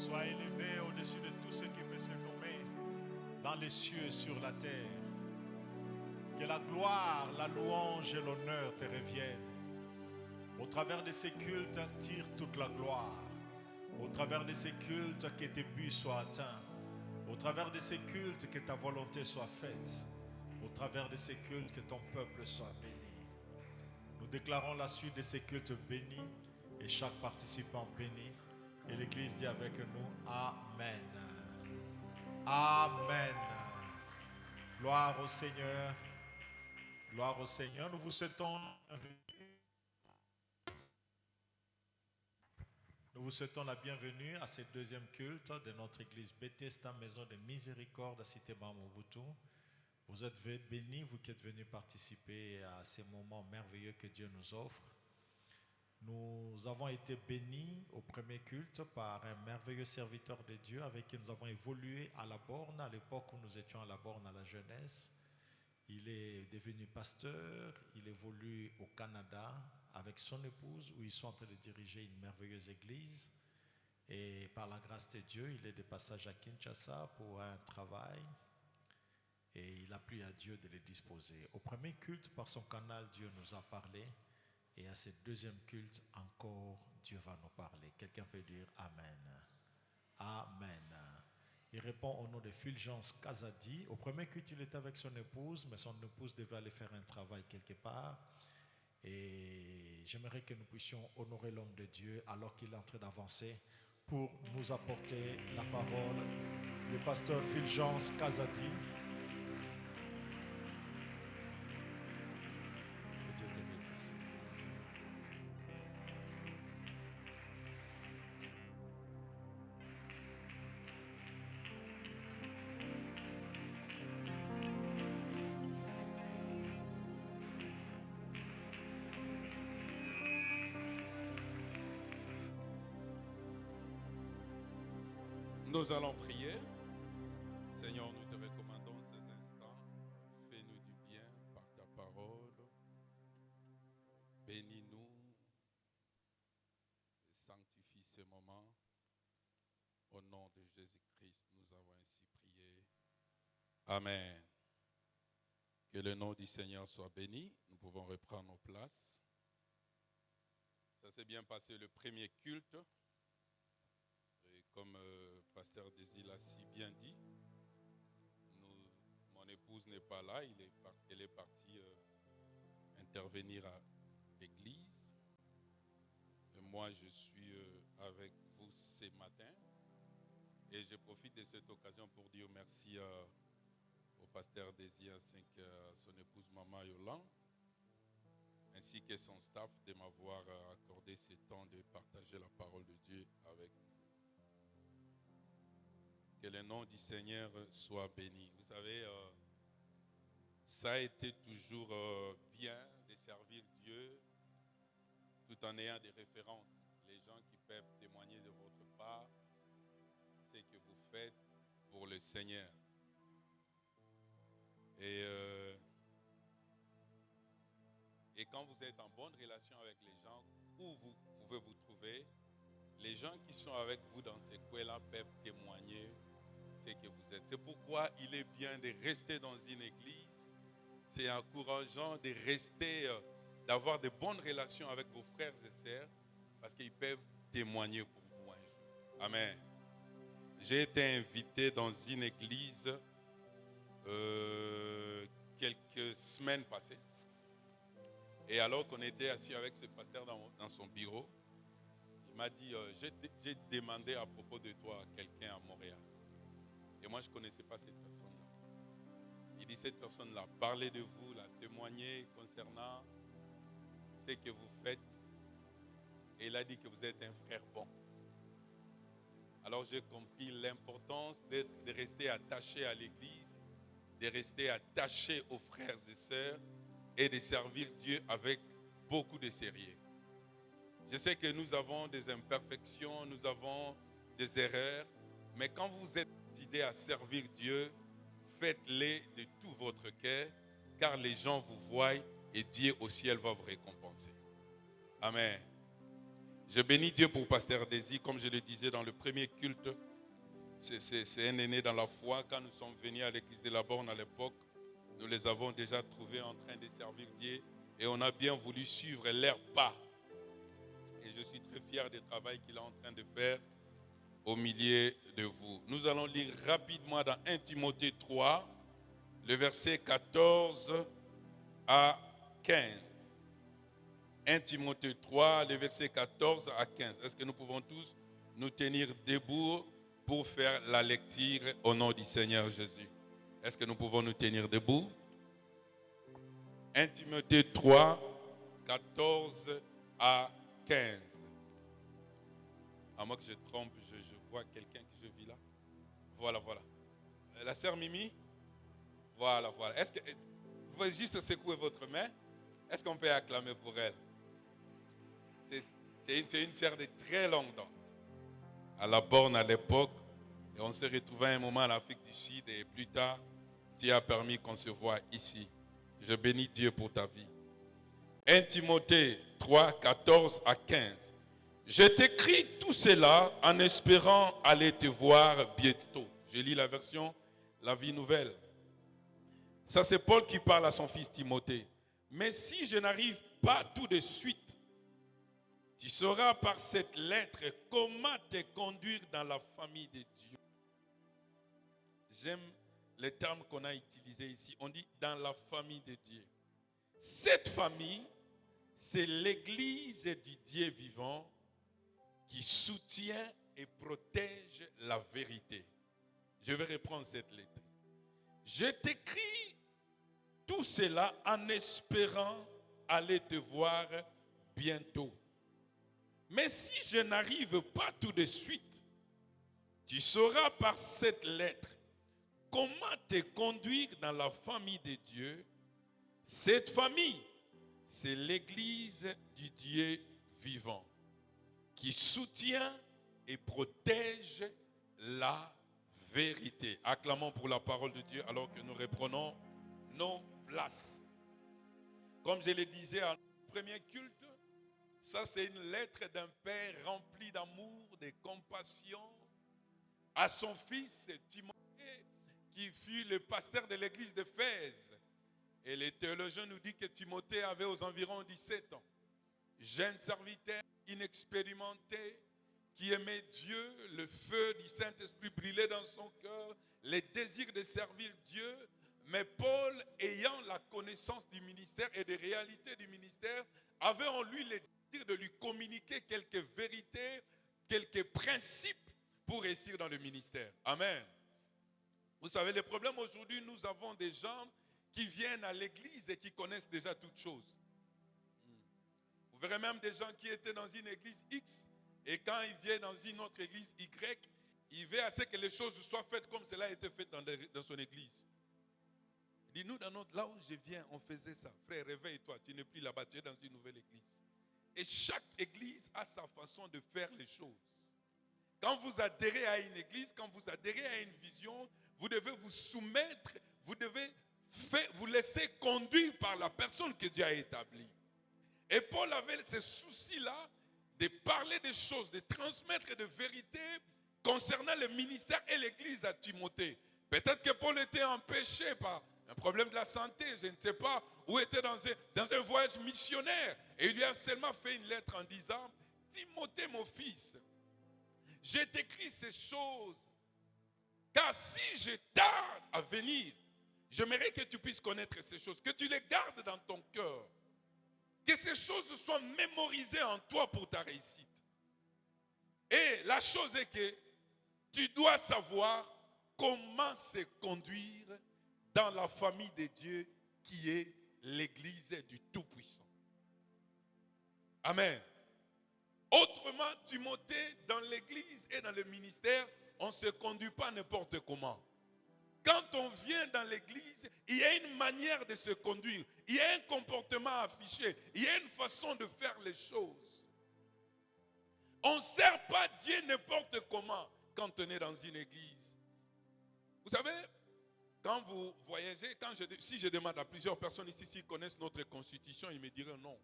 Sois élevé au-dessus de tout ce qui peut se nommer dans les cieux et sur la terre. Que la gloire, la louange et l'honneur te reviennent. Au travers de ces cultes, tire toute la gloire. Au travers de ces cultes, que tes buts soient atteints. Au travers de ces cultes, que ta volonté soit faite. Au travers de ces cultes, que ton peuple soit béni. Nous déclarons la suite de ces cultes bénis et chaque participant béni. Et l'Église dit avec nous, Amen. Amen. Gloire au Seigneur. Gloire au Seigneur. Nous vous souhaitons la bienvenue à ce deuxième culte de notre église Bethesda, Maison de Miséricorde à Cité-Bam Mobutu. Vous êtes bénis, vous qui êtes venus participer à ces moments merveilleux que Dieu nous offre. Nous avons été bénis au premier culte par un merveilleux serviteur de Dieu avec qui nous avons évolué à la borne, à l'époque où nous étions à la borne à la jeunesse. Il est devenu pasteur, il évolue au Canada avec son épouse où ils sont en train de diriger une merveilleuse église. Et par la grâce de Dieu, il est de passage à Kinshasa pour un travail. Et il a plu à Dieu de les disposer. Au premier culte, par son canal, Dieu nous a parlé. Et à ce deuxième culte, encore, Dieu va nous parler. Quelqu'un peut dire Amen. Amen. Il répond au nom de Fulgence Kazadi. Au premier culte, il était avec son épouse, mais son épouse devait aller faire un travail quelque part. Et j'aimerais que nous puissions honorer l'homme de Dieu alors qu'il est en train d'avancer pour nous apporter la parole. Le pasteur Fulgence Kazadi. Que Dieu te bénisse. Nous allons prier. Seigneur, nous te recommandons ces instants. Fais-nous du bien par ta parole. Bénis-nous et sanctifie ce moment. Au nom de Jésus-Christ, nous avons ainsi prié. Amen. Que le nom du Seigneur soit béni. Nous pouvons reprendre nos places. Ça s'est bien passé le premier culte. Et comme Pasteur Désir l'a si bien dit, mon épouse n'est pas là, elle est partie intervenir à l'église. Et moi, je suis avec vous ce matin. Et je profite de cette occasion pour dire merci au Pasteur Désir ainsi qu'à son épouse Maman Yolande, ainsi que son staff de m'avoir accordé ce temps de partager la parole de Dieu avec vous. Que le nom du Seigneur soit béni. Vous savez, ça a été toujours bien de servir Dieu tout en ayant des références. Les gens qui peuvent témoigner de votre part, c'est que vous faites pour le Seigneur. Et quand vous êtes en bonne relation avec les gens, où vous pouvez vous trouver, les gens qui sont avec vous dans ces coins-là peuvent témoigner ce que vous êtes. C'est pourquoi il est bien de rester dans une église. C'est encourageant de rester, d'avoir de bonnes relations avec vos frères et sœurs, parce qu'ils peuvent témoigner pour vous un jour. Amen. J'ai été invité dans une église quelques semaines passées. Et alors qu'on était assis avec ce pasteur dans son bureau, il m'a dit, j'ai demandé à propos de toi à quelqu'un à Montréal. Et moi, je ne connaissais pas cette personne-là. Il dit, cette personne-là, parlé de vous, l'a témoigné concernant ce que vous faites. Et il a dit que vous êtes un frère bon. Alors j'ai compris l'importance de rester attaché à l'église, de rester attaché aux frères et sœurs et de servir Dieu avec beaucoup de sérieux. Je sais que nous avons des imperfections, nous avons des erreurs, mais quand vous êtes décidé à servir Dieu, faites-les de tout votre cœur, car les gens vous voient et Dieu au ciel va vous récompenser. Amen. Je bénis Dieu pour Pasteur Désir. Comme je le disais dans le premier culte, c'est un aîné dans la foi. Quand nous sommes venus à l'église de la Borne à l'époque, nous les avons déjà trouvés en train de servir Dieu et on a bien voulu suivre leurs pas. Et je suis très fier du travail qu'il est en train de faire au milieu de vous. Nous allons lire rapidement dans 1 Timothée 3, le verset 14 à 15. 1 Timothée 3, le verset 14 à 15. Est-ce que nous pouvons tous nous tenir debout pour faire la lecture au nom du Seigneur Jésus? Est-ce que nous pouvons nous tenir debout? 1 Timothée 3, 14 à 15. À moins que je trompe, je vois quelqu'un que je vis là. Voilà. La sœur Mimi? Voilà. Est-ce que vous pouvez juste secouer votre main? Est-ce qu'on peut acclamer pour elle? C'est une sœur de très longue date. À la Borne à l'époque, et on s'est retrouvés un moment en Afrique du Sud et plus tard, Dieu a permis qu'on se voit ici. Je bénis Dieu pour ta vie. 1 Timothée 3, 14 à 15. Je t'écris tout cela en espérant aller te voir bientôt. Je lis la version La Vie Nouvelle. Ça, c'est Paul qui parle à son fils Timothée. Mais si je n'arrive pas tout de suite, tu sauras par cette lettre comment te conduire dans la famille de Dieu. J'aime le terme qu'on a utilisé ici. On dit dans la famille de Dieu. Cette famille, c'est l'église du Dieu vivant qui soutient et protège la vérité. Je vais reprendre cette lettre. Je t'écris tout cela en espérant aller te voir bientôt. Mais si je n'arrive pas tout de suite, tu sauras par cette lettre comment te conduire dans la famille de Dieu. Cette famille, c'est l'église du Dieu vivant qui soutient et protège la vérité. Acclamons pour la parole de Dieu alors que nous reprenons nos places. Comme je le disais en premier culte, ça c'est une lettre d'un père rempli d'amour, de compassion à son fils Timothée qui fut le pasteur de l'église d'Éphèse. Et les théologiens nous disent que Timothée avait aux environs 17 ans. Jeune serviteur inexpérimenté qui aimait Dieu, le feu du Saint-Esprit brûlait dans son cœur, les désirs de servir Dieu. Mais Paul, ayant la connaissance du ministère et des réalités du ministère, avait en lui le désir de lui communiquer quelques vérités, quelques principes pour réussir dans le ministère. Amen. Vous savez, le problème aujourd'hui, nous avons des gens qui viennent à l'église et qui connaissent déjà toutes choses. Vous verrez même des gens qui étaient dans une église X et quand ils viennent dans une autre église Y, ils veulent à ce que les choses soient faites comme cela a été fait dans son église. Il dit, nous, là où je viens, on faisait ça. Frère, réveille-toi, tu n'es plus là-bas, tu es dans une nouvelle église. Et chaque église a sa façon de faire les choses. Quand vous adhérez à une église, quand vous adhérez à une vision, vous devez vous soumettre, vous devez vous laisser conduire par la personne que Dieu a établie. Et Paul avait ce souci-là de parler des choses, de transmettre des vérités concernant le ministère et l'église à Timothée. Peut-être que Paul était empêché par un problème de la santé, je ne sais pas, ou était dans un voyage missionnaire. Et il lui a seulement fait une lettre en disant, Timothée mon fils, je t'écris ces choses, car si je tarde à venir, j'aimerais que tu puisses connaître ces choses, que tu les gardes dans ton cœur, que ces choses soient mémorisées en toi pour ta réussite. Et la chose est que tu dois savoir comment se conduire dans la famille de Dieu qui est l'église du Tout-Puissant. Amen. Autrement, Timothée, dans l'église et dans le ministère, on ne se conduit pas n'importe comment. Quand on vient dans l'église, il y a une manière de se conduire, il y a un comportement affiché, il y a une façon de faire les choses. On ne sert pas Dieu n'importe comment quand on est dans une église. Vous savez, quand vous voyagez, si je demande à plusieurs personnes ici s'ils connaissent notre constitution, ils me diront non.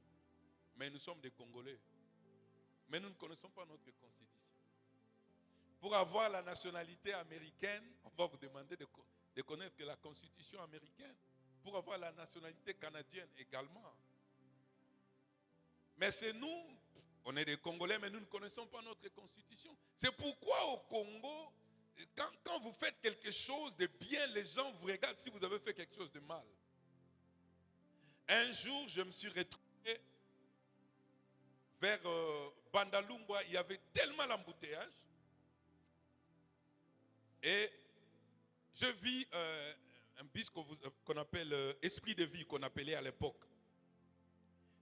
Mais nous sommes des Congolais. mais nous ne connaissons pas notre constitution. Pour avoir la nationalité américaine, on va vous demander de connaître la constitution américaine. Pour avoir la nationalité canadienne également. Mais c'est nous, on est des Congolais, mais nous ne connaissons pas notre constitution. C'est pourquoi au Congo, quand vous faites quelque chose de bien, les gens vous regardent si vous avez fait quelque chose de mal. Un jour, je me suis retrouvé vers Bandalungwa, il y avait tellement d'embouteillage. Et je vis un bus qu'on appelle Esprit de vie, qu'on appelait à l'époque.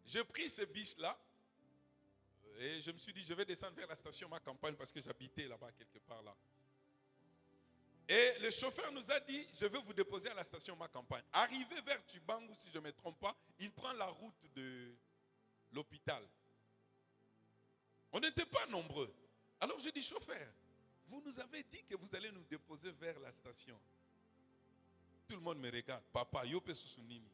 J'ai pris ce bus-là et je me suis dit, je vais descendre vers la station Ma Campagne parce que j'habitais là-bas quelque part là. Et le chauffeur nous a dit, je vais vous déposer à la station Ma Campagne. Arrivé vers Tchibangu, si je ne me trompe pas, il prend la route de l'hôpital. On n'était pas nombreux. Alors je dis, chauffeur, vous nous avez dit que vous allez nous déposer vers la station. Tout le monde me regarde. Papa, yope susunini.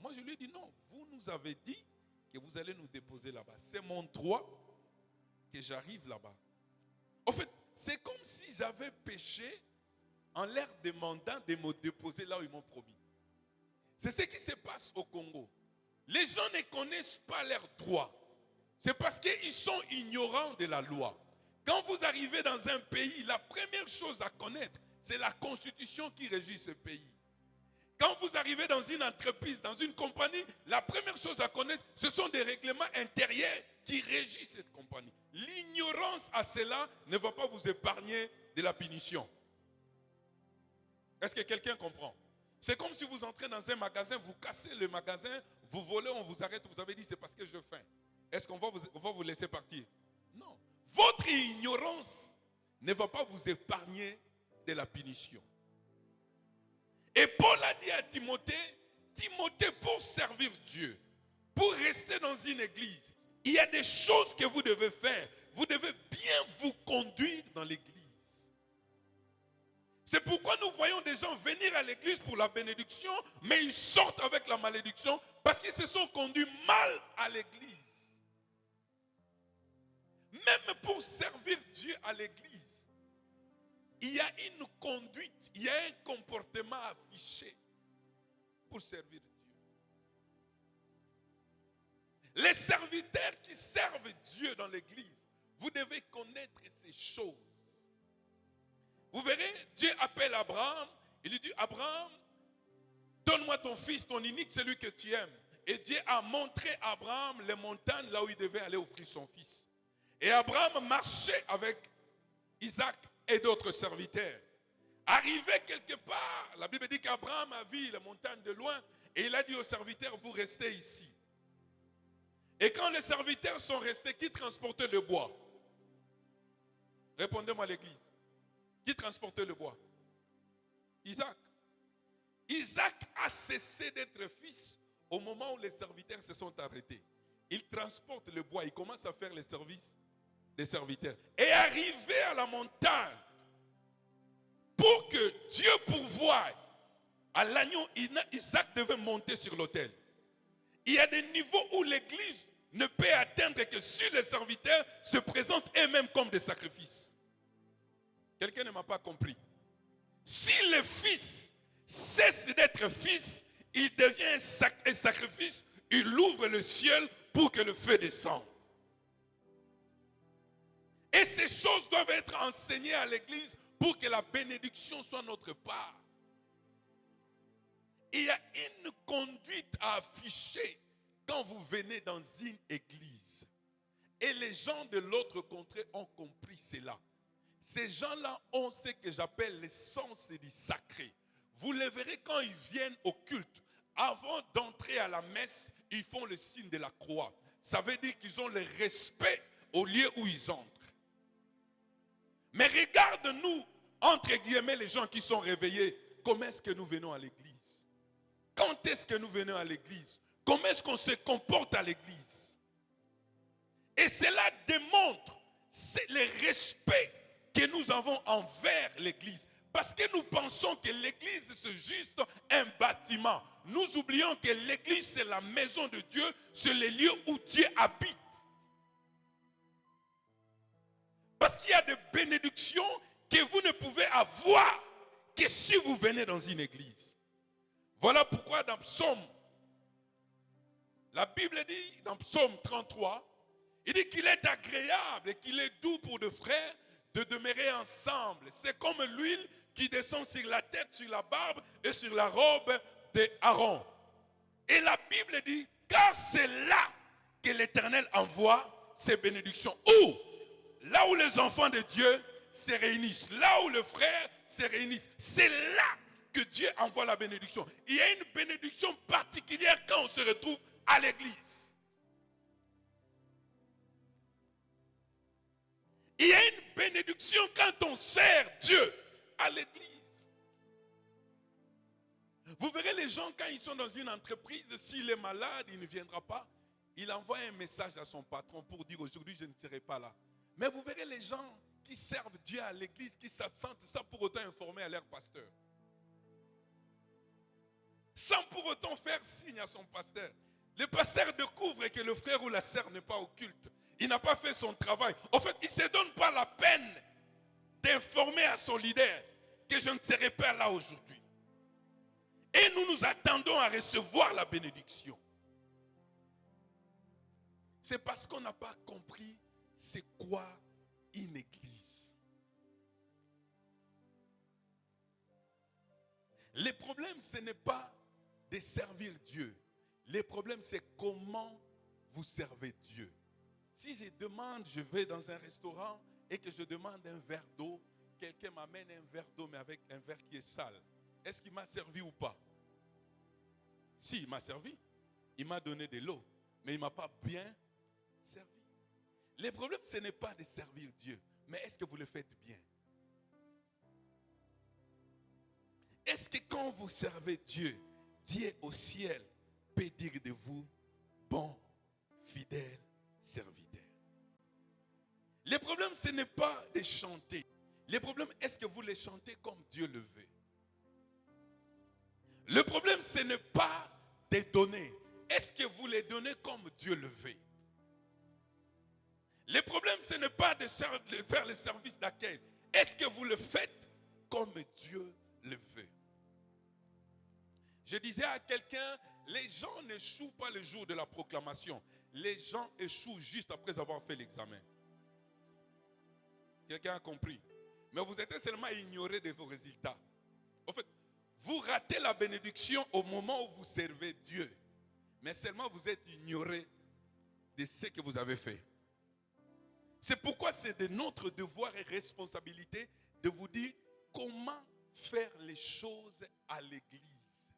Moi je lui ai dit, non, vous nous avez dit que vous allez nous déposer là-bas. C'est mon droit que j'arrive là-bas. En fait, c'est comme si j'avais péché en leur demandant de me déposer là où ils m'ont promis. C'est ce qui se passe au Congo. Les gens ne connaissent pas leurs droits. C'est parce qu'ils sont ignorants de la loi. Quand vous arrivez dans un pays, la première chose à connaître, c'est la constitution qui régit ce pays. Quand vous arrivez dans une entreprise, dans une compagnie, la première chose à connaître, ce sont des règlements intérieurs qui régissent cette compagnie. L'ignorance à cela ne va pas vous épargner de la punition. Est-ce que quelqu'un comprend? C'est comme si vous entrez dans un magasin, vous cassez le magasin, vous volez, on vous arrête, vous avez dit c'est parce que je faim. Est-ce qu'on va vous laisser partir? Non. Votre ignorance ne va pas vous épargner de la punition. Et Paul a dit à Timothée, Timothée, pour servir Dieu, pour rester dans une église, il y a des choses que vous devez faire. Vous devez bien vous conduire dans l'église. C'est pourquoi nous voyons des gens venir à l'église pour la bénédiction, mais ils sortent avec la malédiction parce qu'ils se sont conduits mal à l'église. Même pour servir Dieu à l'église, il y a une conduite, il y a un comportement affiché pour servir Dieu. Les serviteurs qui servent Dieu dans l'église, vous devez connaître ces choses. Vous verrez, Dieu appelle Abraham, il lui dit, Abraham, donne-moi ton fils, ton unique, celui que tu aimes. Et Dieu a montré à Abraham les montagnes là où il devait aller offrir son fils. Et Abraham marchait avec Isaac et d'autres serviteurs. Arrivé quelque part, la Bible dit qu'Abraham a vu les montagnes de loin et il a dit aux serviteurs, vous restez ici. Et quand les serviteurs sont restés, qui transportait le bois? Répondez-moi l'église. Qui transportait le bois? Isaac. Isaac a cessé d'être fils au moment où les serviteurs se sont arrêtés. Il transporte le bois, il commence à faire les services des serviteurs. Et arrivé à la montagne, pour que Dieu pourvoie à l'agneau, Isaac devait monter sur l'autel. Il y a des niveaux où l'église ne peut atteindre que si les serviteurs se présentent eux-mêmes comme des sacrifices. Quelqu'un ne m'a pas compris. Si le fils cesse d'être fils, il devient un sacrifice, il ouvre le ciel pour que le feu descende. Et ces choses doivent être enseignées à l'église pour que la bénédiction soit notre part. Il y a une conduite à afficher quand vous venez dans une église. Et les gens de l'autre contrée ont compris cela. Ces gens-là ont ce que j'appelle l'essence du sacré. Vous les verrez quand ils viennent au culte. Avant d'entrer à la messe, ils font le signe de la croix. Ça veut dire qu'ils ont le respect au lieu où ils entrent. Mais regarde-nous, entre guillemets, les gens qui sont réveillés. Comment est-ce que nous venons à l'église? Quand est-ce que nous venons à l'église? Comment est-ce qu'on se comporte à l'église? Et cela démontre le respect que nous avons envers l'église. Parce que nous pensons que l'église c'est juste un bâtiment. Nous oublions que l'église c'est la maison de Dieu, c'est le lieu où Dieu habite. bénédiction que vous ne pouvez avoir que si vous venez dans une église. Voilà pourquoi dans Psaume, la Bible dit dans Psaume 33, il dit qu'il est agréable et qu'il est doux pour deux frères de demeurer ensemble. C'est comme l'huile qui descend sur la tête, sur la barbe et sur la robe d'Aaron. Et la Bible dit, car c'est là que l'Éternel envoie ses bénédictions. Où? Là où les enfants de Dieu se réunissent, là où les frères se réunissent, c'est là que Dieu envoie la bénédiction. Il y a une bénédiction particulière quand on se retrouve à l'église. Il y a une bénédiction quand on sert Dieu à l'église. Vous verrez les gens quand ils sont dans une entreprise, s'il est malade, il ne viendra pas. Il envoie un message à son patron pour dire aujourd'hui je ne serai pas là. Mais vous verrez les gens qui servent Dieu à l'église, qui s'absentent sans pour autant informer à leur pasteur. Sans pour autant faire signe à son pasteur. Le pasteur découvre que le frère ou la sœur n'est pas au culte. Il n'a pas fait son travail. En fait, il ne se donne pas la peine d'informer à son leader que je ne serai pas là aujourd'hui. Et nous nous attendons à recevoir la bénédiction. C'est parce qu'on n'a pas compris c'est quoi une église. Le problème, ce n'est pas de servir Dieu. Le problème, c'est comment vous servez Dieu. Si je demande, je vais dans un restaurant et que je demande un verre d'eau, quelqu'un m'amène un verre d'eau mais avec un verre qui est sale. Est-ce qu'il m'a servi ou pas? Si, il m'a servi. Il m'a donné de l'eau, mais il ne m'a pas bien servi. Le problème, ce n'est pas de servir Dieu, mais est-ce que vous le faites bien? Est-ce que quand vous servez Dieu, Dieu au ciel peut dire de vous, bon, fidèle serviteur? Le problème, ce n'est pas de chanter. Le problème, est-ce que vous le chantez comme Dieu le veut? Le problème, ce n'est pas de donner. Est-ce que vous les donnez comme Dieu le veut? Le problème, ce n'est pas de faire le service d'accueil. Est-ce que vous le faites comme Dieu le veut? Je disais à quelqu'un, les gens n'échouent pas le jour de la proclamation. Les gens échouent juste après avoir fait l'examen. Quelqu'un a compris? Mais vous êtes seulement ignoré de vos résultats. En fait, vous ratez la bénédiction au moment où vous servez Dieu. Mais seulement vous êtes ignoré de ce que vous avez fait. C'est pourquoi c'est de notre devoir et responsabilité de vous dire comment faire les choses à l'église.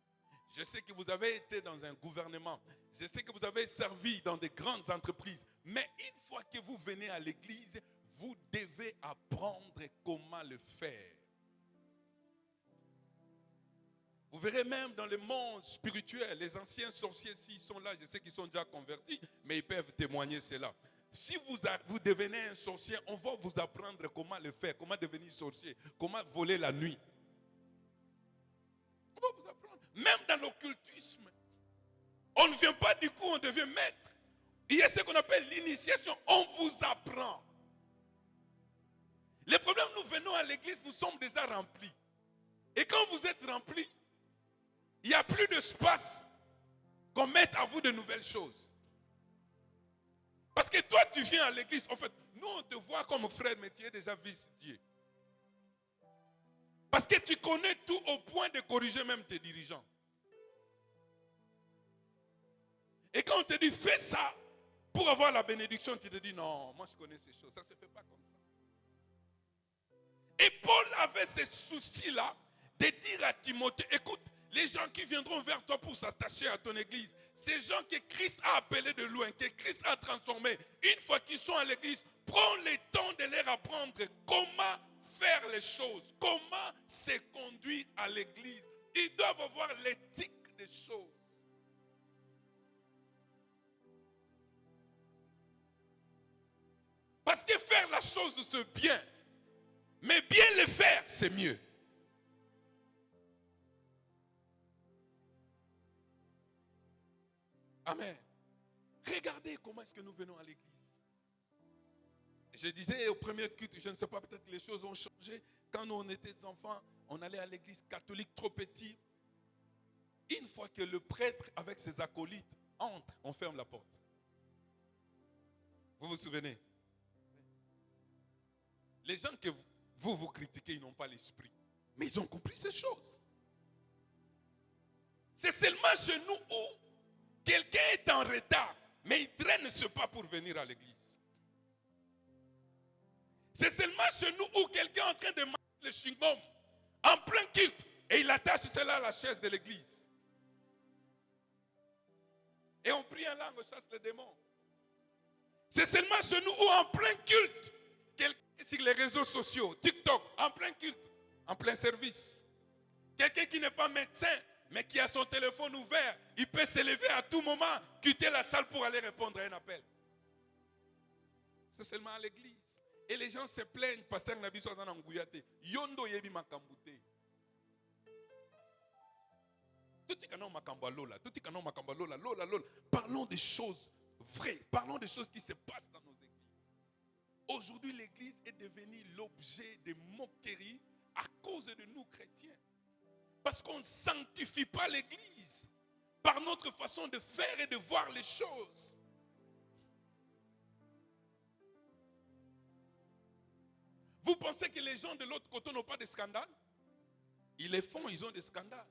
Je sais que vous avez été dans un gouvernement. Je sais que vous avez servi dans de grandes entreprises. Mais une fois que vous venez à l'église, vous devez apprendre comment le faire. Vous verrez même dans le monde spirituel, les anciens sorciers, s'ils sont là, je sais qu'ils sont déjà convertis, mais ils peuvent témoigner cela. Si vous devenez un sorcier, on va vous apprendre comment le faire, comment devenir sorcier, comment voler la nuit. On va vous apprendre. Même dans l'occultisme, on ne vient pas du coup, on devient maître. Il y a ce qu'on appelle l'initiation, on vous apprend. Le problème, nous venons à l'église, nous sommes déjà remplis. Et quand vous êtes remplis, il n'y a plus d'espace qu'on mette à vous de nouvelles choses. Parce que toi, tu viens à l'église. En fait, nous, on te voit comme frère, mais tu es déjà vice-dieu. Parce que tu connais tout au point de corriger même tes dirigeants. Et quand on te dit, fais ça pour avoir la bénédiction, tu te dis, non, moi je connais ces choses. Ça ne se fait pas comme ça. Et Paul avait ce souci-là de dire à Timothée, écoute, les gens qui viendront vers toi pour s'attacher à ton église, ces gens que Christ a appelés de loin, que Christ a transformés, une fois qu'ils sont à l'église, prends le temps de leur apprendre comment faire les choses, comment se conduire à l'église. Ils doivent avoir l'éthique des choses. Parce que faire la chose, c'est bien. Mais bien le faire, c'est mieux. Amen. Regardez comment est-ce que nous venons à l'église. Je disais au premier culte, je ne sais pas, peut-être que les choses ont changé. Quand nous on était des enfants, on allait à l'église catholique trop petit. Une fois que le prêtre avec ses acolytes entre, on ferme la porte. Vous vous souvenez? Les gens que vous critiquez, ils n'ont pas l'esprit. Mais ils ont compris ces choses. C'est seulement chez nous où quelqu'un est en retard, mais il traîne ce pas pour venir à l'église. C'est seulement chez nous où quelqu'un est en train de manger le chewing-gum en plein culte et il attache cela à la chaise de l'église. Et on prie en langue, on chasse les démons. C'est seulement chez nous où en plein culte, quelqu'un est sur les réseaux sociaux, TikTok, en plein culte, en plein service. Quelqu'un qui n'est pas médecin, mais qui a son téléphone ouvert, il peut se lever à tout moment, quitter la salle pour aller répondre à un appel. C'est seulement à l'église. Et les gens se plaignent, pasteur Nabi Soazan Angouyate, Yondo Yebi Makambute. Parlons des choses vraies, parlons des choses qui se passent dans nos églises. Aujourd'hui, l'église est devenue l'objet de moqueries à cause de nous chrétiens. Parce qu'on ne sanctifie pas l'église par notre façon de faire et de voir les choses. Vous pensez que les gens de l'autre côté n'ont pas de scandales? Ils les font, ils ont des scandales.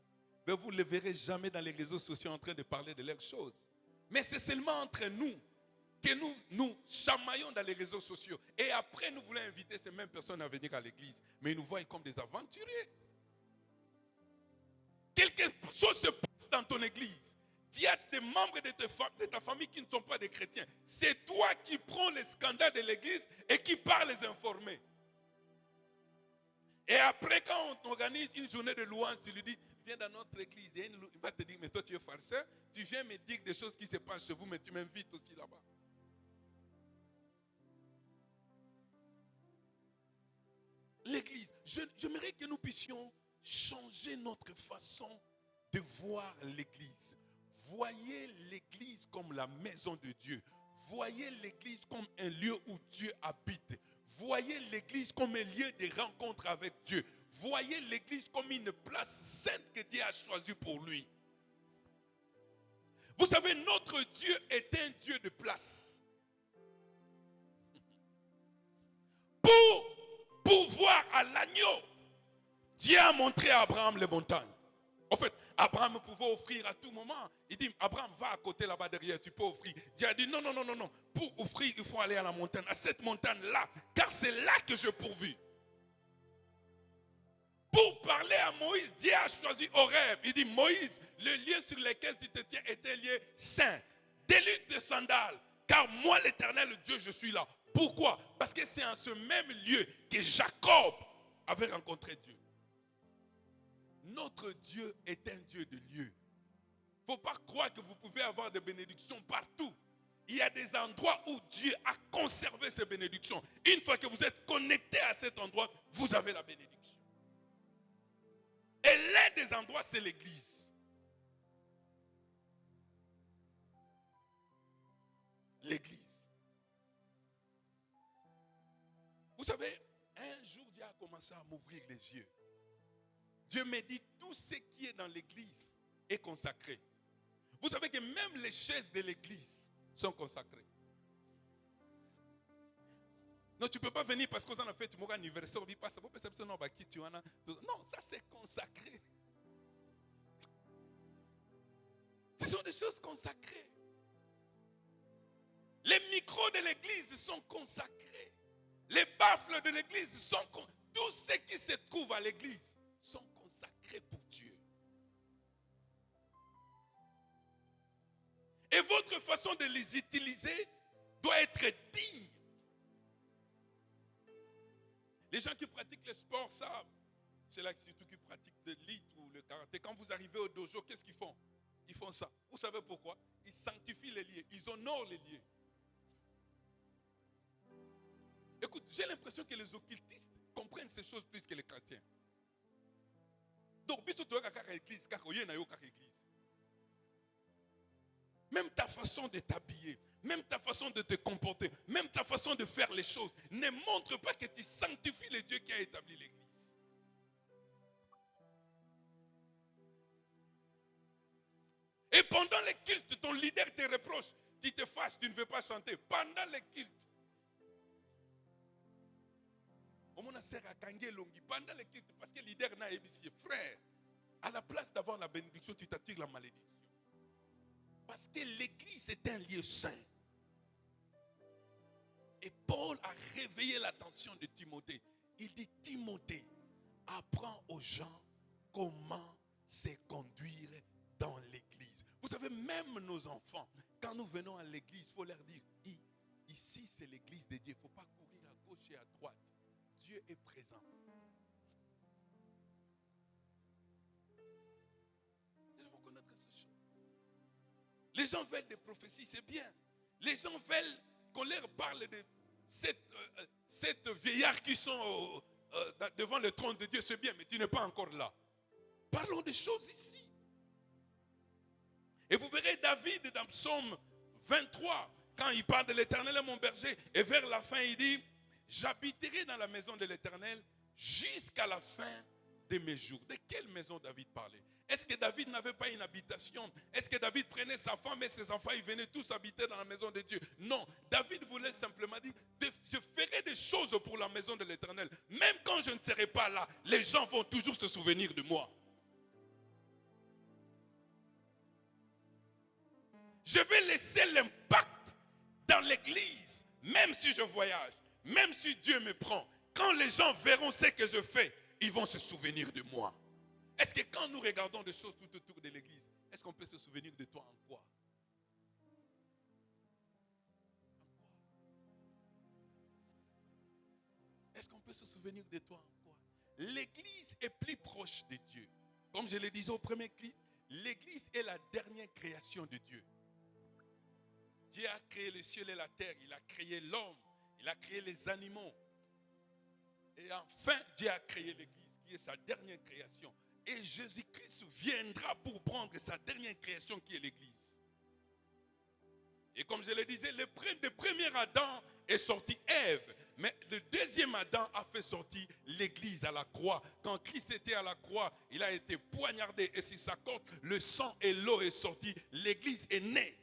Mais vous ne les verrez jamais dans les réseaux sociaux en train de parler de leurs choses. Mais c'est seulement entre nous que nous chamaillons dans les réseaux sociaux. Et après, nous voulons inviter ces mêmes personnes à venir à l'église. Mais ils nous voient comme des aventuriers. Quelque chose se passe dans ton église. Il y a des membres de ta famille qui ne sont pas des chrétiens. C'est toi qui prends les scandales de l'église et qui pars les informer. Et après, quand on organise une journée de louange, tu lui dis, viens dans notre église. Et il va te dire, mais toi tu es farceur, tu viens me dire des choses qui se passent chez vous, mais tu m'invites aussi là-bas. L'église, j'aimerais que nous puissions changer notre façon de voir l'église. Voyez l'église comme la maison de Dieu. Voyez l'église comme un lieu où Dieu habite. Voyez l'église comme un lieu de rencontre avec Dieu. Voyez l'église comme une place sainte que Dieu a choisie pour lui. Vous savez, notre Dieu est un Dieu de place. Pour voir à l'agneau, Dieu a montré à Abraham les montagnes. En fait, Abraham pouvait offrir à tout moment. Il dit, Abraham, va à côté là-bas derrière, tu peux offrir. Dieu a dit, non. Pour offrir, il faut aller à la montagne, à cette montagne-là, car c'est là que je pourvu. Pour parler à Moïse, Dieu a choisi Horeb. Il dit, Moïse, le lieu sur lequel tu te tiens est un lieu saint. Délite tes sandales, car moi, l'Éternel, le Dieu, je suis là. Pourquoi? Parce que c'est en ce même lieu que Jacob avait rencontré Dieu. Notre Dieu est un Dieu de lieux. Il ne faut pas croire que vous pouvez avoir des bénédictions partout. Il y a des endroits où Dieu a conservé ces bénédictions. Une fois que vous êtes connecté à cet endroit, vous avez la bénédiction. Et l'un des endroits, c'est l'église. L'église. Vous savez, un jour, Dieu a commencé à m'ouvrir les yeux. Dieu me dit, tout ce qui est dans l'église est consacré. Vous savez que même les chaises de l'église sont consacrées. Non, tu ne peux pas venir parce qu'on a fait mon anniversaire. Non, ça c'est consacré. Ce sont des choses consacrées. Les micros de l'église sont consacrés. Les baffles de l'église sont consacrés. Tout ce qui se trouve à l'église sont consacrés pour Dieu. Et votre façon de les utiliser doit être digne. Les gens qui pratiquent le sport savent. C'est là surtout qui pratiquent de l'élite ou le karaté. Quand vous arrivez au dojo, qu'est-ce qu'ils font? Ils font ça. Vous savez pourquoi? Ils sanctifient les lieux. Ils honorent les lieux. Écoute, j'ai l'impression que les occultistes comprennent ces choses plus que les chrétiens. Donc, si tu as une église, tu as une église. même ta façon de t'habiller, même ta façon de te comporter, même ta façon de faire les choses, ne montre pas que tu sanctifies le Dieu qui a établi l'église. Et pendant les cultes, ton leader te reproche, tu te fâches, tu ne veux pas chanter. Pendant les cultes, pendant les cultes, parce que le leader n'a ébissé, frère, à la place d'avoir la bénédiction, tu t'attires la malédiction. Parce que l'église est un lieu saint. Et Paul a réveillé l'attention de Timothée. Il dit, Timothée, apprends aux gens comment se conduire dans l'église. Vous savez, même nos enfants, quand nous venons à l'église, il faut leur dire, ici c'est l'église de Dieu. Il ne faut pas courir à gauche et à droite. Dieu est présent. Ils vont connaître ces choses. Les gens veulent des prophéties, c'est bien. Les gens veulent qu'on leur parle de cette vieillard qui sont devant le trône de Dieu, c'est bien, mais tu n'es pas encore là. Parlons des choses ici. Et vous verrez David dans Psaume 23, quand il parle de l'Éternel est mon berger, et vers la fin il dit, j'habiterai dans la maison de l'Éternel jusqu'à la fin de mes jours. De quelle maison David parlait? Est-ce que David n'avait pas une habitation? Est-ce que David prenait sa femme et ses enfants, ils venaient tous habiter dans la maison de Dieu? Non, David voulait simplement dire, je ferai des choses pour la maison de l'Éternel. Même quand je ne serai pas là, les gens vont toujours se souvenir de moi. Je vais laisser l'impact dans l'église, même si je voyage, même si Dieu me prend. Quand les gens verront ce que je fais, ils vont se souvenir de moi. Est-ce que quand nous regardons des choses tout autour de l'église, est-ce qu'on peut se souvenir de toi en quoi? Est-ce qu'on peut se souvenir de toi en quoi? L'église est plus proche de Dieu. Comme je le disais au premier clip, l'église est la dernière création de Dieu. Dieu a créé le ciel et la terre, il a créé l'homme, il a créé les animaux. Et enfin, Dieu a créé l'église, qui est sa dernière création. Et Jésus-Christ viendra pour prendre sa dernière création, qui est l'église. Et comme je le disais, le premier Adam est sorti Ève. Mais le deuxième Adam a fait sortir l'église à la croix. Quand Christ était à la croix, il a été poignardé. Et sur sa côte, le sang et l'eau est sorti. L'église est née.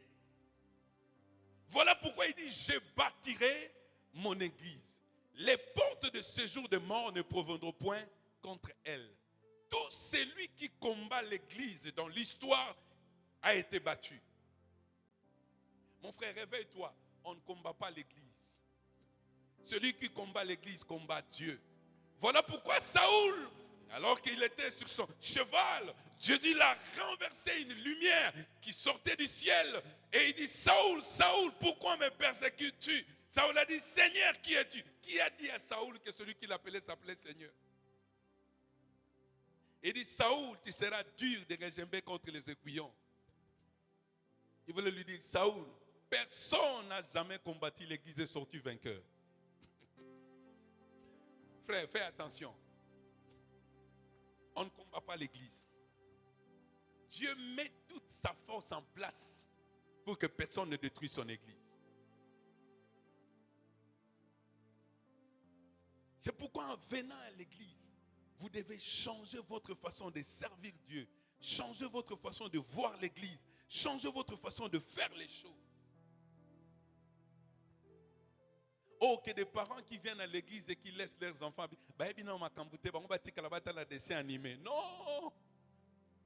Voilà pourquoi il dit, je bâtirai mon église. Les portes de séjour de mort ne proviendront point contre elle. Tout celui qui combat l'église dans l'histoire a été battu. Mon frère, réveille-toi. On ne combat pas l'église. Celui qui combat l'église combat Dieu. Voilà pourquoi Saoul, alors qu'il était sur son cheval, Jésus l'a renversé une lumière qui sortait du ciel. Et il dit, Saoul, Saoul, pourquoi me persécutes-tu? Saoul a dit, Seigneur, qui es-tu? Qui a dit à Saoul que celui qui l'appelait s'appelait Seigneur? Il dit, Saoul, tu seras dur de régember contre les aiguillons. Il voulait lui dire, Saoul, personne n'a jamais combattu l'église et sorti vainqueur. Frère, fais attention. On ne combat pas l'église. Dieu met toute sa force en place pour que personne ne détruise son église. C'est pourquoi en venant à l'église, vous devez changer votre façon de servir Dieu. Changer votre façon de voir l'église. Changer votre façon de faire les choses. Oh, que des parents qui viennent à l'église et qui laissent leurs enfants. Non!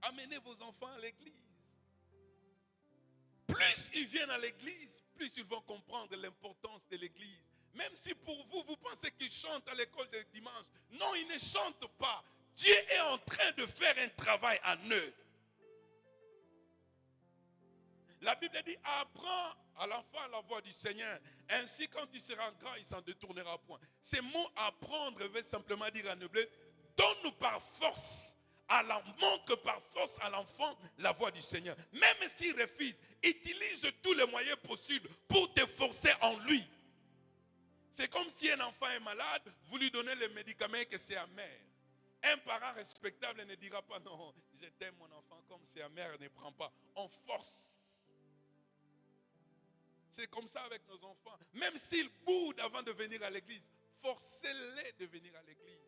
Amenez vos enfants à l'église. Plus ils viennent à l'église, plus ils vont comprendre l'importance de l'église. Même si pour vous, vous pensez qu'ils chantent à l'école de dimanche. Non, ils ne chantent pas. Dieu est en train de faire un travail en eux. La Bible dit, apprends à l'enfant la voix du Seigneur. Ainsi, quand il sera grand, il ne s'en détournera point. Ces mots apprendre veut simplement dire à Neublé, donne-nous par force, montre par force à l'enfant la voix du Seigneur. Même s'il refuse, utilise tous les moyens possibles pour te forcer en lui. C'est comme si un enfant est malade, vous lui donnez les médicaments et que c'est amer. Un parent respectable ne dira pas non, je t'aime mon enfant comme c'est amer, ne prend pas. On force. C'est comme ça avec nos enfants. Même s'ils boudent avant de venir à l'église, forcez-les de venir à l'église.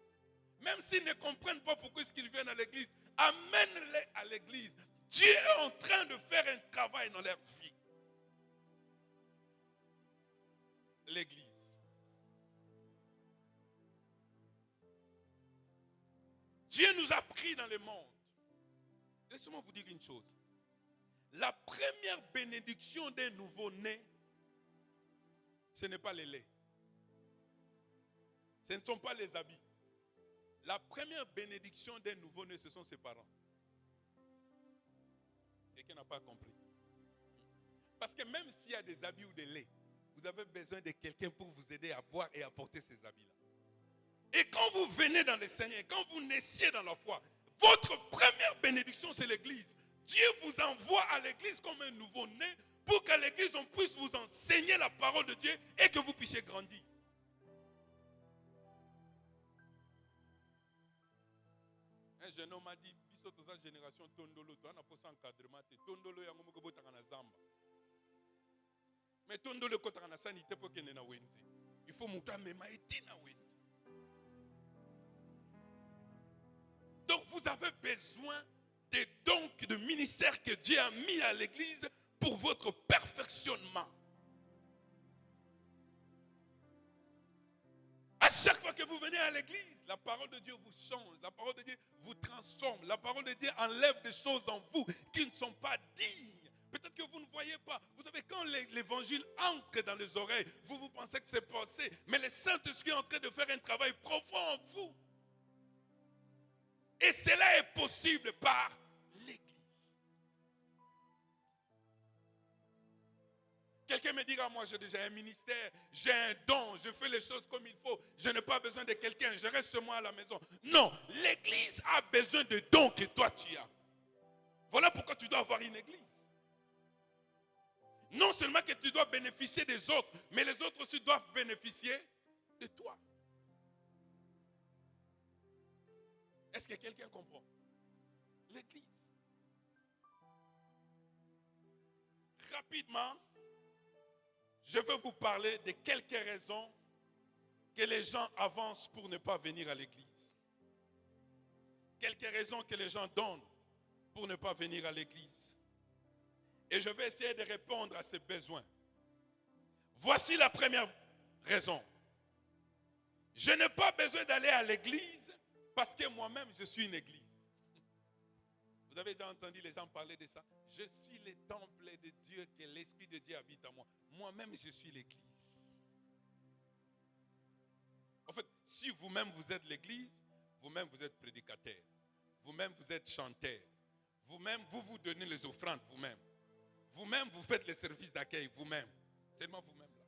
Même s'ils ne comprennent pas pourquoi est-ce qu'ils viennent à l'église, amène-les à l'église. Dieu est en train de faire un travail dans leur vie. L'église. Dieu nous a pris dans le monde. Laissez-moi vous dire une chose. La première bénédiction des nouveau-nés, ce n'est pas les laits. Ce ne sont pas les habits. La première bénédiction des nouveau-nés, ce sont ses parents. Quelqu'un n'a pas compris. Parce que même s'il y a des habits ou des laits, vous avez besoin de quelqu'un pour vous aider à boire et à porter ces habits-là. Et quand vous venez dans le Seigneur, quand vous naissiez dans la foi, votre première bénédiction, c'est l'église. Dieu vous envoie à l'église comme un nouveau-né pour qu'à l'église, on puisse vous enseigner la parole de Dieu et que vous puissiez grandir. Un jeune homme m'a dit, cette génération tondolo, tu as un encadrement, tondolo ya ngomo ko na zamba. Mais tondolo ko na sanité pour qu'il na wenze. Il faut muta mema etina wenze. Donc vous avez besoin des dons de ministère que Dieu a mis à l'église pour votre perfectionnement. À chaque fois que vous venez à l'église, la parole de Dieu vous change, la parole de Dieu vous transforme, la parole de Dieu enlève des choses en vous qui ne sont pas dignes. Peut-être que vous ne voyez pas. Vous savez, quand l'évangile entre dans les oreilles, vous pensez que c'est passé, mais le Saint-Esprit est en train de faire un travail profond en vous. Et cela est possible par l'église. Quelqu'un me dira, moi j'ai déjà un ministère, j'ai un don, je fais les choses comme il faut, je n'ai pas besoin de quelqu'un, je reste moi à la maison. Non, l'église a besoin de dons que toi tu as. Voilà pourquoi tu dois avoir une église. Non seulement que tu dois bénéficier des autres, mais les autres aussi doivent bénéficier de toi. Est-ce que quelqu'un comprend? L'église. Rapidement, je veux vous parler de quelques raisons que les gens avancent pour ne pas venir à l'église. Quelques raisons que les gens donnent pour ne pas venir à l'église. Et je vais essayer de répondre à ces besoins. Voici la première raison. Je n'ai pas besoin d'aller à l'église parce que moi-même je suis une église. Vous avez déjà entendu les gens parler de ça? Je suis le temple de Dieu, que l'Esprit de Dieu habite en moi. Moi-même je suis l'église. En fait, si vous-même vous êtes l'église, vous-même vous êtes prédicateur, vous-même vous êtes chanteur, vous-même vous vous donnez les offrandes vous-même, vous-même vous faites les services d'accueil vous-même, seulement vous-même là.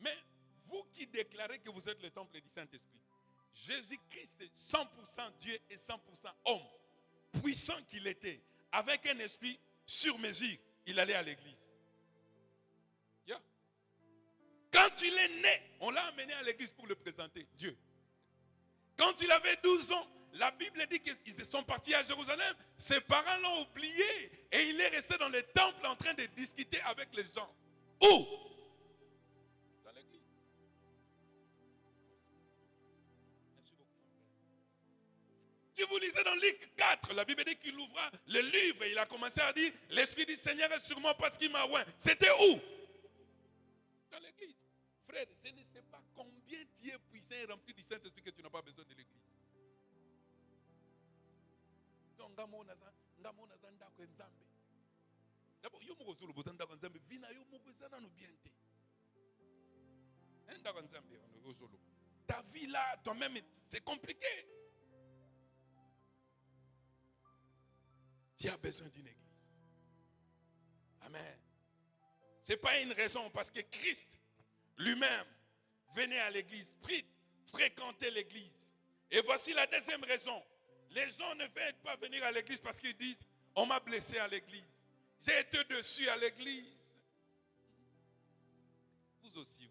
Mais vous qui déclarez que vous êtes le temple du Saint-Esprit, Jésus-Christ est 100% Dieu et 100% homme, puissant qu'il était, avec un esprit sur mesure, il allait à l'église. Yeah. Quand il est né, on l'a amené à l'église pour le présenter, Dieu. Quand il avait 12 ans, la Bible dit qu'ils sont partis à Jérusalem, ses parents l'ont oublié et il est resté dans le temple en train de discuter avec les gens. Où? Dans l'église. Merci beaucoup. Si vous lisez dans Luc 4, la Bible dit qu'il ouvra le livre et il a commencé à dire, l'Esprit du Seigneur est sur moi parce qu'il m'a oint. C'était où? Dans l'église. Frère, je ne sais pas combien tu es puissant et rempli du Saint-Esprit que tu n'as pas besoin de l'église. Donc, d'abord, ta vie là, toi-même, c'est compliqué. Tu as besoin d'une église. Amen. Ce n'est pas une raison parce que Christ lui-même venait à l'église, fréquentait l'église. Et voici la deuxième raison. Les gens ne veulent pas venir à l'église parce qu'ils disent, on m'a blessé à l'église. J'ai été dessus à l'église. Vous aussi.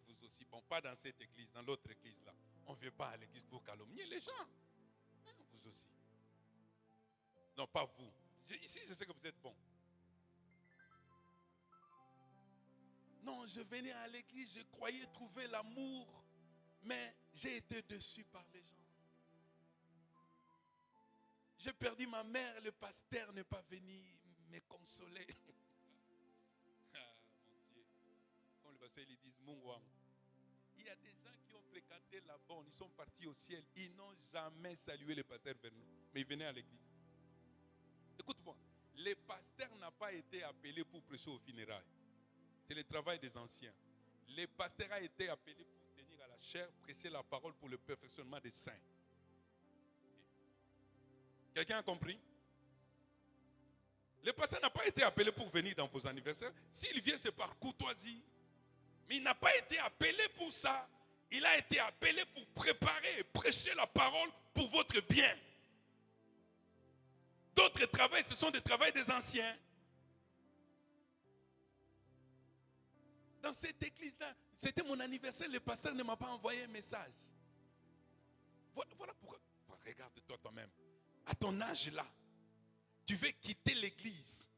Bon, pas dans cette église, dans l'autre église là. On ne vient pas à l'église pour calomnier les gens. Vous aussi. Non, pas vous. Ici, je sais que vous êtes bon. Non, je venais à l'église, je croyais trouver l'amour, mais j'ai été déçu par les gens. J'ai perdu ma mère, le pasteur n'est pas venu me consoler. Ah, mon Dieu. Comme le pasteur, ils disent, Mungwang. Il y a des gens qui ont fréquenté la borne, ils sont partis au ciel, ils n'ont jamais salué le pasteur Vernon, mais ils venaient à l'église. Écoute-moi, le pasteur n'a pas été appelé pour prêcher aux funérailles. C'est le travail des anciens. Le pasteur a été appelé pour tenir à la chair, prêcher la parole pour le perfectionnement des saints. Quelqu'un a compris? Le pasteur n'a pas été appelé pour venir dans vos anniversaires. S'il vient, c'est par courtoisie. Mais il n'a pas été appelé pour ça. Il a été appelé pour préparer et prêcher la parole pour votre bien. D'autres travails, ce sont des travails des anciens. Dans cette église-là, c'était mon anniversaire, le pasteur ne m'a pas envoyé un message. Voilà pourquoi. Regarde-toi toi-même. À ton âge là, tu veux quitter l'église.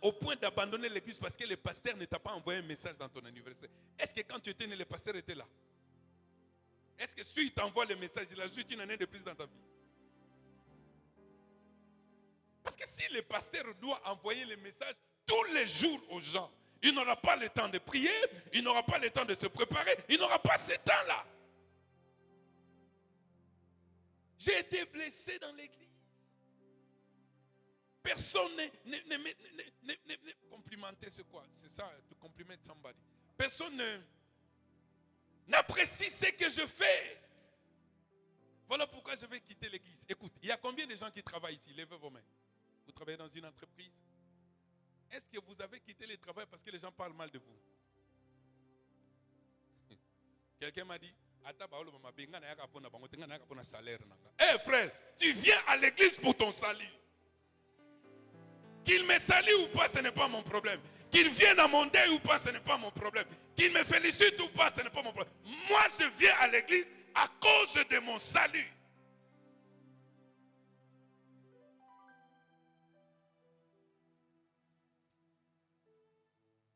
Au point d'abandonner l'église parce que le pasteur ne t'a pas envoyé un message dans ton anniversaire. Est-ce que quand tu étais né, le pasteur était là? Est-ce que si il t'envoie le message, il a juste une année de plus dans ta vie? Parce que si le pasteur doit envoyer le message tous les jours aux gens, il n'aura pas le temps de prier, il n'aura pas le temps de se préparer, il n'aura pas ce temps-là. J'ai été blessé dans l'église. Personne ne complimenter, c'est quoi? C'est ça, to compliment somebody. Personne n'apprécie ce que je fais. Voilà pourquoi je vais quitter l'église. Écoute, il y a combien de gens qui travaillent ici? Levez vos mains. Vous travaillez dans une entreprise? Est-ce que vous avez quitté le travail parce que les gens parlent mal de vous? Quelqu'un m'a dit, hé frère, tu viens à l'église pour ton salut. Qu'il me salue ou pas, ce n'est pas mon problème. Qu'il vienne à mon deuil ou pas, ce n'est pas mon problème. Qu'il me félicite ou pas, ce n'est pas mon problème. Moi, je viens à l'église à cause de mon salut.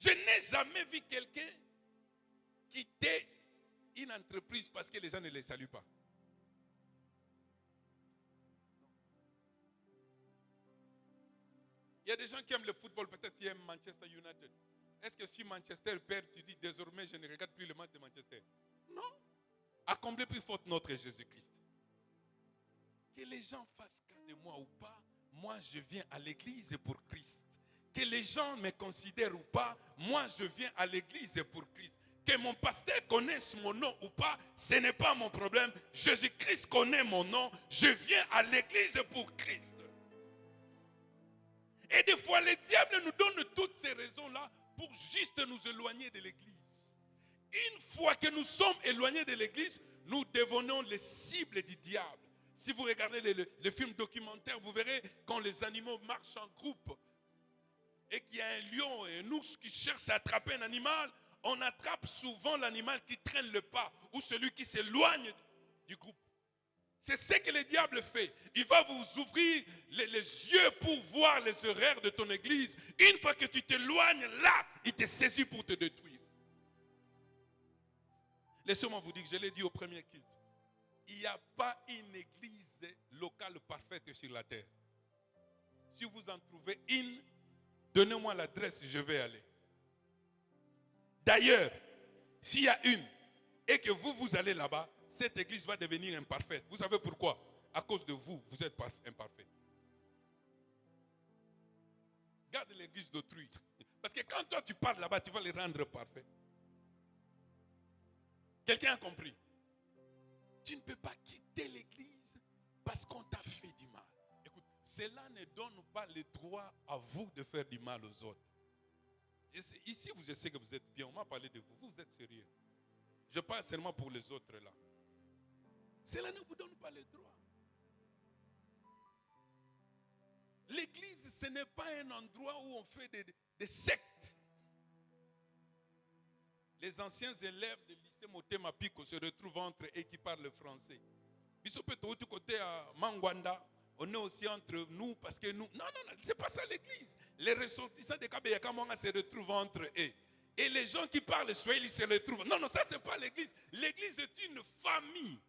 Je n'ai jamais vu quelqu'un quitter une entreprise parce que les gens ne les saluent pas. Il y a des gens qui aiment le football, peut-être ils aiment Manchester United. Est-ce que si Manchester perd, tu dis désormais je ne regarde plus le match de Manchester? Non. À combler plus forte notre Jésus-Christ. Que les gens fassent cas de moi ou pas, moi je viens à l'église pour Christ. Que les gens me considèrent ou pas, moi je viens à l'église pour Christ. Que mon pasteur connaisse mon nom ou pas, ce n'est pas mon problème. Jésus-Christ connaît mon nom, je viens à l'église pour Christ. Et des fois, le diable nous donne toutes ces raisons-là pour juste nous éloigner de l'église. Une fois que nous sommes éloignés de l'église, nous devenons les cibles du diable. Si vous regardez les films documentaires, vous verrez quand les animaux marchent en groupe et qu'il y a un lion et un ours qui cherchent à attraper un animal, on attrape souvent l'animal qui traîne le pas ou celui qui s'éloigne du groupe. C'est ce que le diable fait. Il va vous ouvrir les yeux pour voir les erreurs de ton église. Une fois que tu t'éloignes là, il te saisit pour te détruire. Laissez-moi vous dire, je l'ai dit au premier culte. Il n'y a pas une église locale parfaite sur la terre. Si vous en trouvez une, donnez-moi l'adresse, je vais aller. D'ailleurs, s'il y a une et que vous allez là-bas, cette église va devenir imparfaite. Vous savez pourquoi? À cause de vous, vous êtes imparfait. Garde l'église d'autrui. Parce que quand toi tu parles là-bas, tu vas les rendre parfaits. Quelqu'un a compris? Tu ne peux pas quitter l'église parce qu'on t'a fait du mal. Écoute, cela ne donne pas le droit à vous de faire du mal aux autres. Ici, je sais que vous êtes bien. On m'a parlé de vous. Vous êtes sérieux. Je parle seulement pour les autres là. Cela ne vous donne pas le droit. L'église, ce n'est pas un endroit où on fait des sectes. Les anciens élèves du lycée Motema Pico se retrouvent entre eux qui parlent français. Ils sont peut-être du côté à Mangwanda. On est aussi entre nous parce que nous... Non, ce n'est pas ça l'église. Les ressortissants de Kabeyaka Manga se retrouvent entre eux. Et les gens qui parlent le swahili se retrouvent. Non, non, ça c'est pas l'église. L'église est une famille.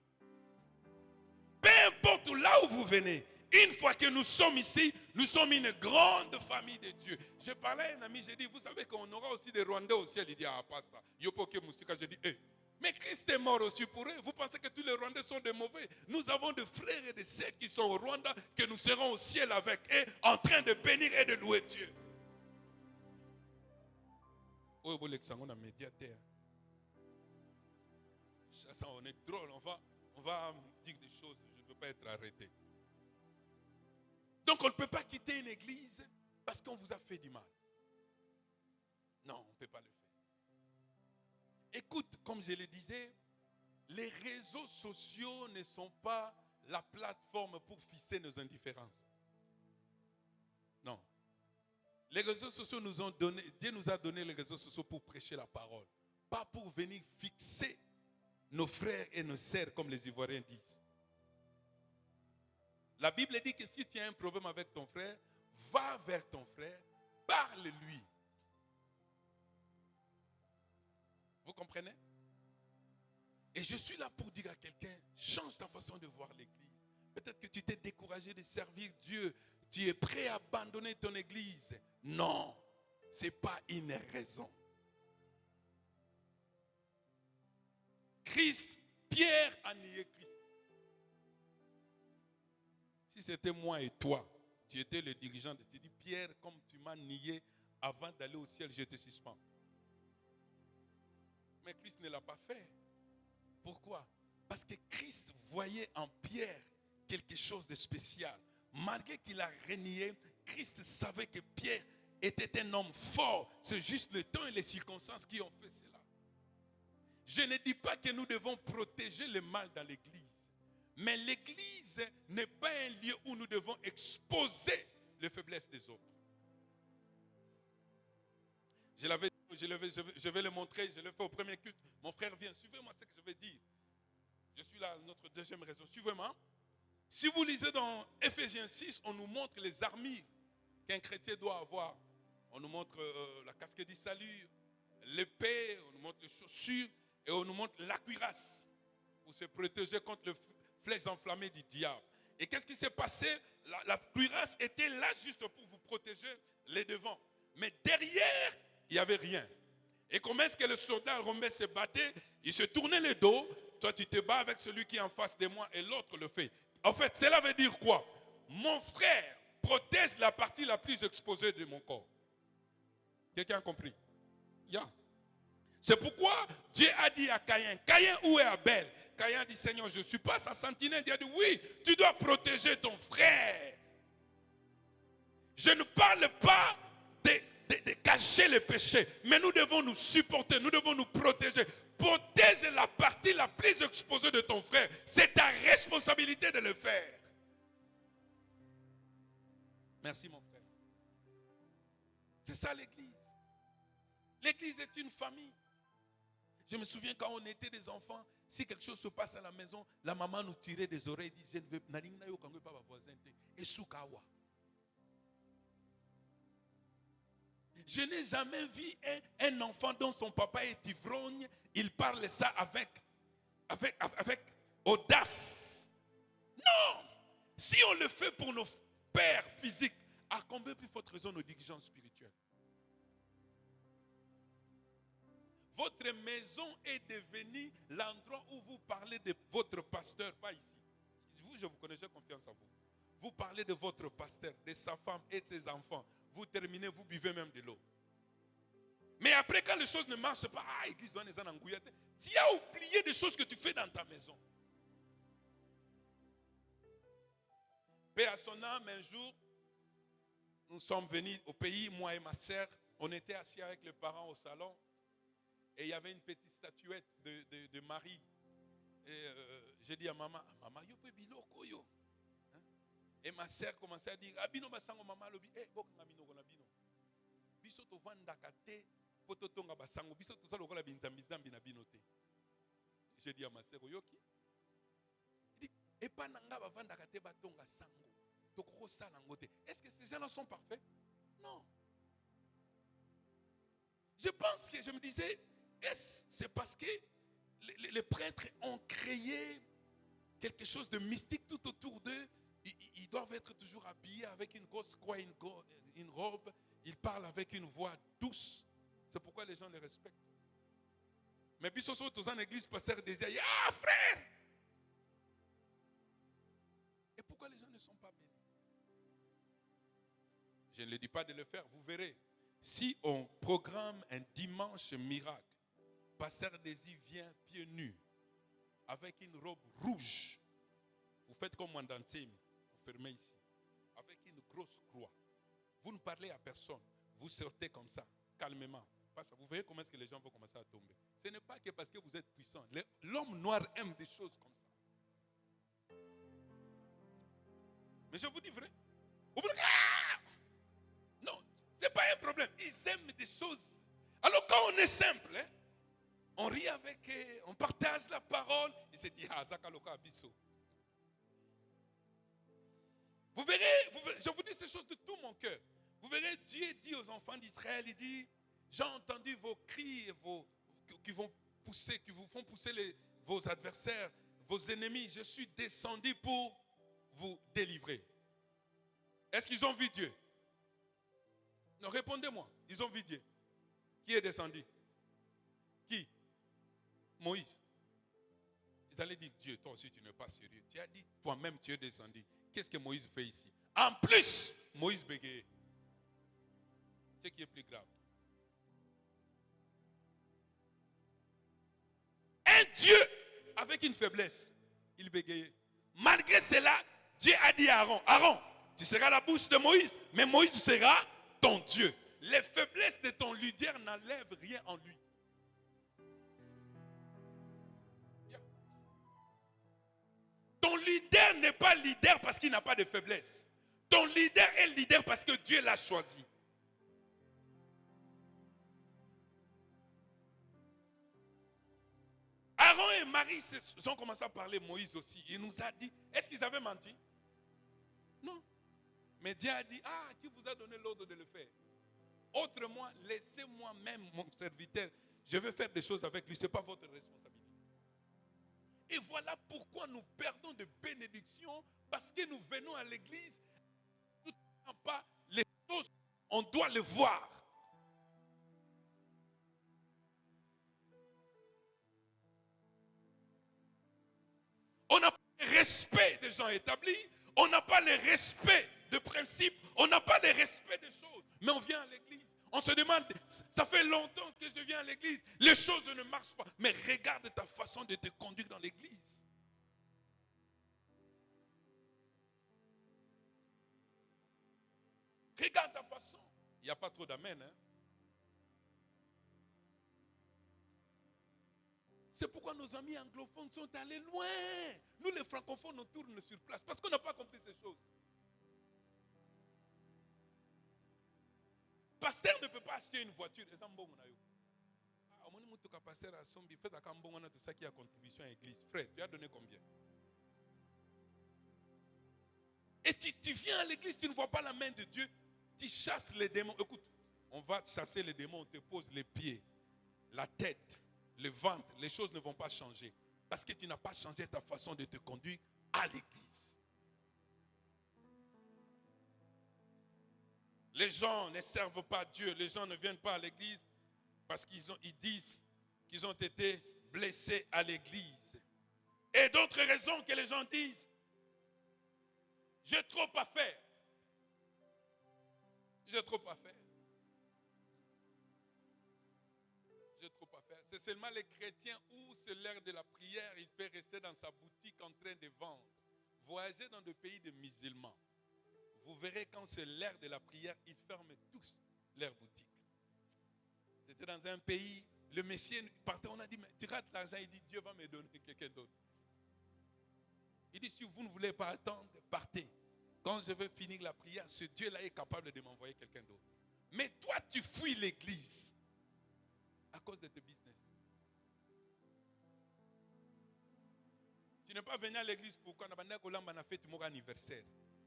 Peu importe là où vous venez, une fois que nous sommes ici, nous sommes une grande famille de Dieu. Je parlais à un ami, j'ai dit, vous savez qu'on aura aussi des Rwandais au ciel. Il dit, ah, pasteur, Yopoke Moustika, j'ai dit, mais Christ est mort aussi pour eux. Vous pensez que tous les Rwandais sont des mauvais? Nous avons des frères et des sœurs qui sont au Rwanda, que nous serons au ciel avec eux, en train de bénir et de louer Dieu. On est drôle, on va dire des choses, je ne veux pas être arrêté. Donc on ne peut pas quitter une église parce qu'on vous a fait du mal. Non, on ne peut pas le faire. Écoute, comme je le disais, les réseaux sociaux ne sont pas la plateforme pour fixer nos indifférences. Non. Les réseaux sociaux nous ont donné, Dieu nous a donné les réseaux sociaux pour prêcher la parole, pas pour venir fixer nos frères et nos sœurs comme les Ivoiriens disent. La Bible dit que si tu as un problème avec ton frère, va vers ton frère, parle-lui. Vous comprenez? Et je suis là pour dire à quelqu'un, change ta façon de voir l'église. Peut-être que tu t'es découragé de servir Dieu. Tu es prêt à abandonner ton église. Non, ce n'est pas une raison. Christ, Pierre a nié Christ. Si c'était moi et toi, tu étais le dirigeant, tu dis, Pierre, comme tu m'as nié, avant d'aller au ciel, je te suspends. Mais Christ ne l'a pas fait. Pourquoi? Parce que Christ voyait en Pierre quelque chose de spécial. Malgré qu'il a renié, Christ savait que Pierre était un homme fort. C'est juste le temps et les circonstances qui ont fait cela. Je ne dis pas que nous devons protéger le mal dans l'église. Mais l'église n'est pas un lieu où nous devons exposer les faiblesses des autres. Je vais le montrer, je le fais au premier culte. Mon frère vient, suivez-moi ce que je vais dire. Je suis là, notre deuxième raison. Suivez-moi. Si vous lisez dans Ephésiens 6, on nous montre les armures qu'un chrétien doit avoir. On nous montre la casquette du salut, l'épée, on nous montre les chaussures et on nous montre la cuirasse pour se protéger contre les flèches enflammées du diable. Et qu'est-ce qui s'est passé? La cuirasse était là juste pour vous protéger les devants. Mais derrière, il n'y avait rien. Et comment est-ce que le soldat romain se battait? Il se tournait le dos. Toi, tu te bats avec celui qui est en face de moi et l'autre le fait. En fait, cela veut dire quoi? Mon frère protège la partie la plus exposée de mon corps. Quelqu'un a compris? Yeah. C'est pourquoi Dieu a dit à Caïn, Caïn, où est Abel? Caïn a dit, Seigneur, je ne suis pas sa sentinelle. Dieu a dit, oui, tu dois protéger ton frère. Je ne parle pas de cacher les péchés, mais nous devons nous supporter, nous devons nous protéger. Protège la partie la plus exposée de ton frère. C'est ta responsabilité de le faire. Merci mon frère. C'est ça l'église. L'église est une famille. Je me souviens quand on était des enfants, si quelque chose se passe à la maison, la maman nous tirait des oreilles et dit, je ne veux pas ma voisin. Et soukawa. Je n'ai jamais vu un enfant dont son papa est ivrogne, il parle ça avec audace. Non! Si on le fait pour nos pères physiques, à combien plus forte raison nos dirigeants spirituels? Votre maison est devenue l'endroit où vous parlez de votre pasteur, pas ici. Vous, je vous connais, j'ai confiance en vous. Vous parlez de votre pasteur, de sa femme et de ses enfants. Vous terminez, vous buvez même de l'eau. Mais après, quand les choses ne marchent pas, église, tu as oublié des choses que tu fais dans ta maison. Paix à son âme, un jour, nous sommes venus au pays, moi et ma sœur, on était assis avec les parents au salon, et il y avait une petite statuette de Marie. Et j'ai dit à maman, yo peux biloko yo. Et ma sœur commençait à dire, abino basango maman lobi, bok ngamino gona bino. Biso to vanda kate, poto tonga basango, biso to salo kola binzambi na binote. J'ai dit à ma sœur, yoki. Il dit, et pas nanga ba vanda kate batonga sango. Tokoko sala ngote. Est-ce que ces gens-là sont parfaits? Non. Je pense que je me disais, c'est parce que les prêtres ont créé quelque chose de mystique tout autour d'eux. Ils doivent être toujours habillés avec une grosse croix, une robe. Ils parlent avec une voix douce. C'est pourquoi les gens les respectent. Mais puis, ce sont tous en église, pasteur désir. Ah, frère! Et pourquoi les gens ne sont pas bénis? Je ne le dis pas de le faire, vous verrez. Si on programme un dimanche miracle, pasteur Désir vient pieds nus, avec une robe rouge. Vous faites comme Mandantim, vous fermez ici, avec une grosse croix. Vous ne parlez à personne, vous sortez comme ça, calmement. Parce que vous voyez comment est-ce que les gens vont commencer à tomber. Ce n'est pas que parce que vous êtes puissant. L'homme noir aime des choses comme ça. Mais je vous dis vrai. Non, ce n'est pas un problème. Ils aiment des choses. Alors quand on est simple, hein, on rit avec eux, on partage la parole. Il se dit, ah, Zakaloka Abisso. Vous verrez, je vous dis ces choses de tout mon cœur. Vous verrez, Dieu dit aux enfants d'Israël, il dit, j'ai entendu vos cris qui vous font pousser vos adversaires, vos ennemis. Je suis descendu pour vous délivrer. Est-ce qu'ils ont vu Dieu? Non, répondez-moi. Ils ont vu Dieu. Qui est descendu? Qui? Moïse. Ils allaient dire, Dieu, toi aussi tu n'es pas sérieux. Tu as dit, toi-même tu es descendu. Qu'est-ce que Moïse fait ici? En plus, Moïse bégayait. C'est ce qui est plus grave. Un Dieu avec une faiblesse, il bégayait. Malgré cela, Dieu a dit à Aaron, Aaron, tu seras la bouche de Moïse, mais Moïse sera ton Dieu. Les faiblesses de ton leader n'enlèvent rien en lui. Ton leader n'est pas leader parce qu'il n'a pas de faiblesse. Ton leader est leader parce que Dieu l'a choisi. Aaron et Marie ont commencé à parler, Moïse aussi. Il nous a dit, est-ce qu'ils avaient menti? Non. Mais Dieu a dit, ah, qui vous a donné l'ordre de le faire? Autrement, laissez-moi même mon serviteur. Je vais faire des choses avec lui. Ce n'est pas votre responsabilité. Et voilà pourquoi nous perdons de bénédictions. Parce que nous venons à l'église. Nous ne pas les choses. On doit les voir. On n'a pas le respect des gens établis. On n'a pas le respect de principes. On n'a pas le respect des choses. Mais on vient à l'église. On se demande, ça fait longtemps que je viens à l'église. Les choses ne marchent pas. Mais regarde ta façon de te conduire dans l'église. Regarde ta façon. Il n'y a pas trop d'amen. Hein? C'est pourquoi nos amis anglophones sont allés loin. Nous, les francophones, on tourne sur place parce qu'on n'a pas compris ces choses. Pasteur ne peut pas acheter une voiture. Pasteur a sombi, fait tout ça qui a contribution à l'église. Frère, tu as donné combien? Et tu viens à l'église, tu ne vois pas la main de Dieu. Tu chasses les démons. Écoute, on va chasser les démons, on te pose les pieds, la tête, le ventre. Les choses ne vont pas changer. Parce que tu n'as pas changé ta façon de te conduire à l'église. Les gens ne servent pas Dieu. Les gens ne viennent pas à l'église parce qu'ils disent qu'ils ont été blessés à l'église. Et d'autres raisons que les gens disent, j'ai trop à faire. J'ai trop à faire. J'ai trop à faire. C'est seulement les chrétiens où c'est l'heure de la prière, il peut rester dans sa boutique en train de vendre. Voyager dans des pays de musulmans. Vous verrez quand c'est l'heure de la prière, ils ferment tous leurs boutiques. C'était dans un pays, le monsieur partait, on a dit, mais tu rates l'argent, il dit, Dieu va me donner quelqu'un d'autre. Il dit, si vous ne voulez pas attendre, partez. Quand je veux finir la prière, ce Dieu-là est capable de m'envoyer quelqu'un d'autre. Mais toi, tu fuis l'église à cause de tes business. Tu n'es pas venu à l'église pour qu'on a fait ton anniversaire.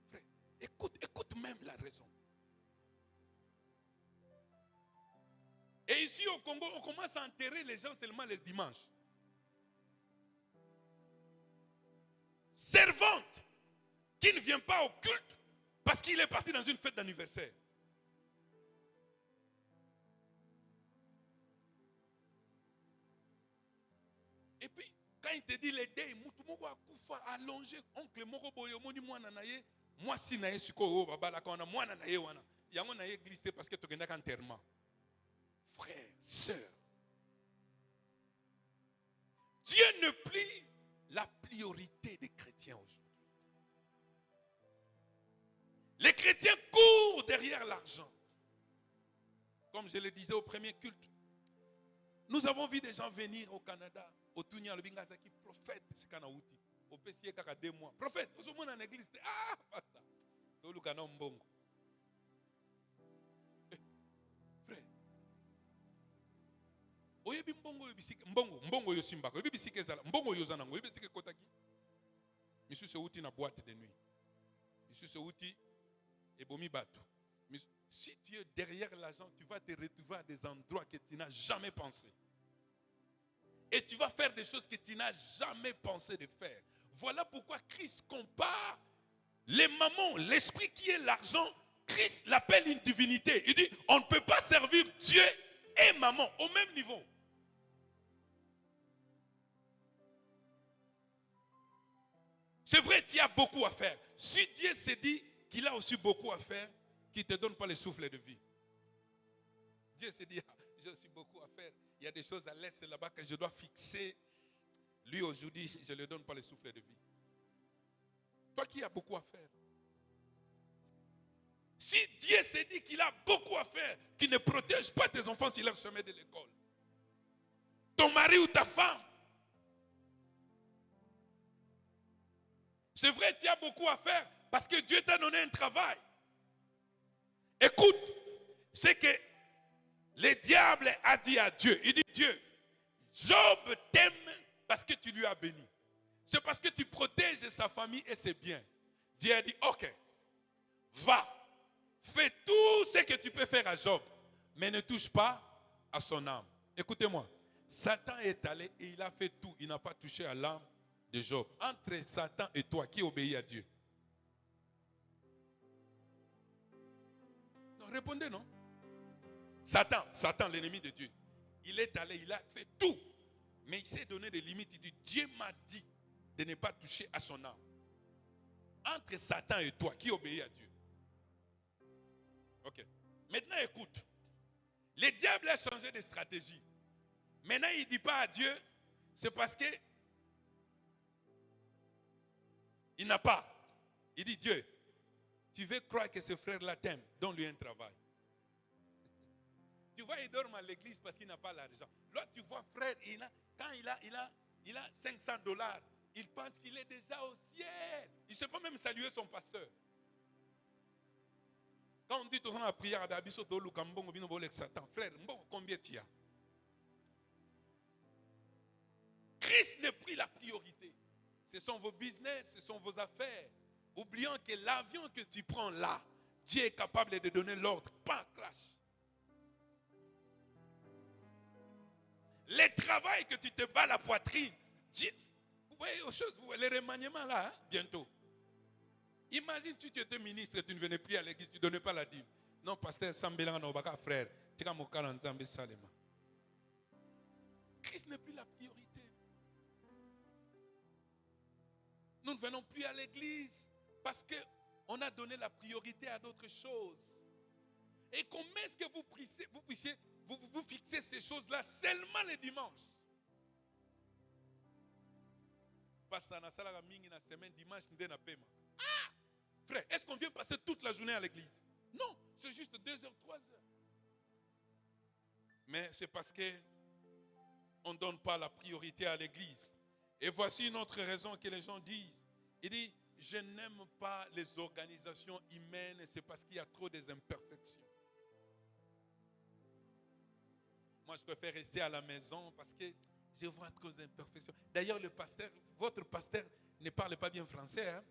Frère, écoute même la raison. Et ici Congo, on commence à enterrer les gens seulement les dimanches. Servante qui ne vient pas au culte parce qu'il est parti dans une fête d'anniversaire. Et puis, quand il te dit les dés, Moutoumoko Akoufa allongé, oncle Moko Boyomoni Mouananaye, moi si naye suko babala quand on a Mouananaye wana, yango naye glissé parce que tu as un enterrement. Frère, sœur, Dieu ne plie la priorité des chrétiens aujourd'hui. Les chrétiens courent derrière l'argent. Comme je le disais au premier culte, nous avons vu des gens venir au Canada, au Tunia, le Bingazaki, prophète, c'est Kanauti, au PCA Kaka 2 mois. Prophète, aujourd'hui en église, ah, pasteur, au Lukana Mbongo. Frère, oyebi mbongo yobisike mbongo yosimbako oyebi bisike ezala mbongo yozanango oyebi bisike kotaki misu se uti na boîte de nuit misu se uti ebomi bato. Si tu es derrière l'argent, tu vas te retrouver à des endroits que tu n'as jamais pensé. Et tu vas faire des choses que tu n'as jamais pensé de faire. Voilà pourquoi Christ compare les mammons, l'esprit qui est l'argent. Christ l'appelle une divinité. Il dit, on ne peut pas servir Dieu et maman au même niveau. C'est vrai, tu as beaucoup à faire. Si Dieu s'est dit qu'il a aussi beaucoup à faire, qu'il ne te donne pas le souffle de vie. Dieu s'est dit, j'ai aussi beaucoup à faire. Il y a des choses à l'est là-bas que je dois fixer. Lui aujourd'hui, je ne lui donne pas le souffle de vie. Toi qui as beaucoup à faire. Si Dieu s'est dit qu'il a beaucoup à faire, qu'il ne protège pas tes enfants s'ils leur chemin de l'école. Ton mari ou ta femme. C'est vrai, tu as beaucoup à faire parce que Dieu t'a donné un travail. Écoute, c'est que le diable a dit à Dieu, il dit Dieu, Job t'aime parce que tu lui as béni. C'est parce que tu protèges sa famille et ses biens. Dieu a dit, ok, va, fais tout ce que tu peux faire à Job, mais ne touche pas à son âme. Écoutez-moi, Satan est allé et il a fait tout, il n'a pas touché à l'âme de Job. Entre Satan et toi, qui obéit à Dieu? Non, répondez non. Satan, l'ennemi de Dieu, il est allé, il a fait tout. Mais il s'est donné des limites. Il dit, Dieu m'a dit de ne pas toucher à son âme. Entre Satan et toi, qui obéit à Dieu? Ok. Maintenant, écoute. Le diable a changé de stratégie. Maintenant, il ne dit pas à Dieu, c'est parce que il n'a pas. Il dit, Dieu, tu veux croire que ce frère-là t'aime, donne-lui un travail. Tu vois, il dort à l'église parce qu'il n'a pas l'argent. Là, tu vois, frère, quand il a $500, il pense qu'il est déjà au ciel. Il ne sait pas même saluer son pasteur. Quand on dit tout la prière à Dabiso, frère, combien tu as? Christ n'est plus la priorité. Ce sont vos business, ce sont vos affaires. Oubliant que l'avion que tu prends là, Dieu est capable de donner l'ordre, pas un crash. Le travail que tu te bats la poitrine, Dieu, vous voyez aux choses, vous voyez les remaniements là, hein, bientôt. Imagine tu étais ministre et tu ne venais plus à l'église, tu ne donnais pas la dîme. Non, pasteur, Sambela, frère, tu as mon calendrier Nzambe Salema. Christ n'est plus la priorité. Nous ne venons plus à l'église parce qu'on a donné la priorité à d'autres choses. Et comment est-ce que vous puissiez vous fixer ces choses-là seulement les dimanches? Pasteur Nassala mingi na semaine dimanche ndena pema. Ah! Frère, est-ce qu'on vient passer toute la journée à l'église? Non, c'est juste 2 heures, 3 heures. Mais c'est parce qu'on ne donne pas la priorité à l'église. Et voici une autre raison que les gens disent. Il dit, je n'aime pas les organisations humaines, c'est parce qu'il y a trop des imperfections. Moi, je préfère rester à la maison parce que je vois trop d'imperfections. D'ailleurs, votre pasteur ne parle pas bien français. Hein?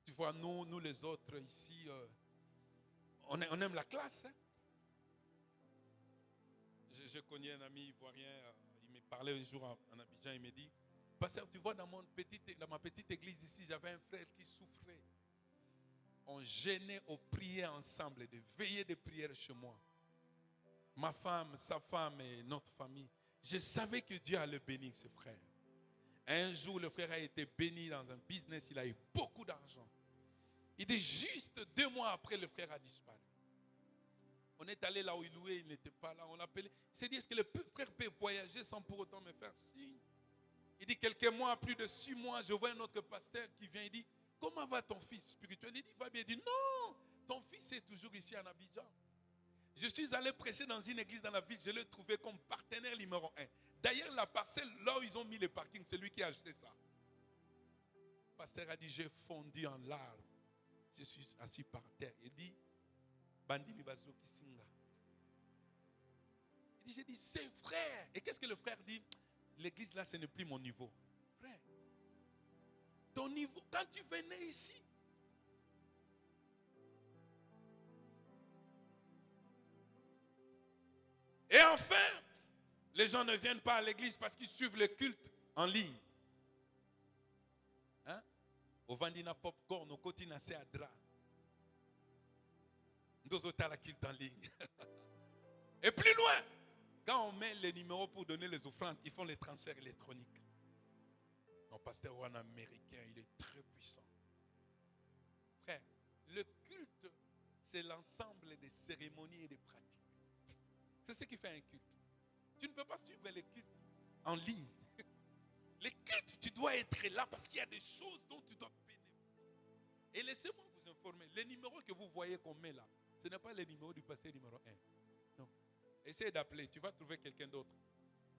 Tu vois, nous les autres ici, on aime la classe. Hein? Je connais un ami ivoirien, il me parlait un jour en Abidjan, il me dit, pasteur, tu vois, dans ma petite église ici, j'avais un frère qui souffrait. On gênait, on priait ensemble, des veillées de prière chez moi. Ma femme, sa femme et notre famille. Je savais que Dieu allait bénir ce frère. Un jour, le frère a été béni dans un business, il a eu beaucoup d'argent. Il dit juste 2 mois après, le frère a disparu. On est allé là où il louait, il n'était pas là. On l'a appelé. Il s'est dit, est-ce que le frère peut voyager sans pour autant me faire signe? Il dit, quelques mois, plus de 6 mois, je vois un autre pasteur qui vient, il dit, comment va ton fils spirituel? Il dit, va bien. Il dit, non, ton fils est toujours ici en Abidjan. Je suis allé prêcher dans une église dans la ville, je l'ai trouvé comme partenaire numéro 1. D'ailleurs, la parcelle, là où ils ont mis le parking, c'est lui qui a acheté ça. Le pasteur a dit, j'ai fondu en larmes. Je suis assis par terre. Il dit, Bandi Mibazo Kisinga. Il dit, j'ai dit, c'est frère. Et qu'est-ce que le frère dit? L'église là, ce n'est plus mon niveau. Frère, ton niveau, quand tu venais ici, et enfin, les gens ne viennent pas à l'église parce qu'ils suivent le culte en ligne. Hein? Au Vandina Popcorn, au Kotina Seadra. Nous autres à la culte en ligne. Et plus loin, quand on met les numéros pour donner les offrandes, ils font les transferts électroniques. Mon pasteur Wan américain, il est très puissant. Frère, le culte, c'est l'ensemble des cérémonies et des pratiques. C'est ce qui fait un culte. Tu ne peux pas suivre les cultes en ligne. Les cultes, tu dois être là parce qu'il y a des choses dont tu dois bénéficier. Et laissez-moi vous informer, les numéros que vous voyez qu'on met là, ce n'est pas les numéros du pasteur numéro 1. Non. Essayez d'appeler, tu vas trouver quelqu'un d'autre.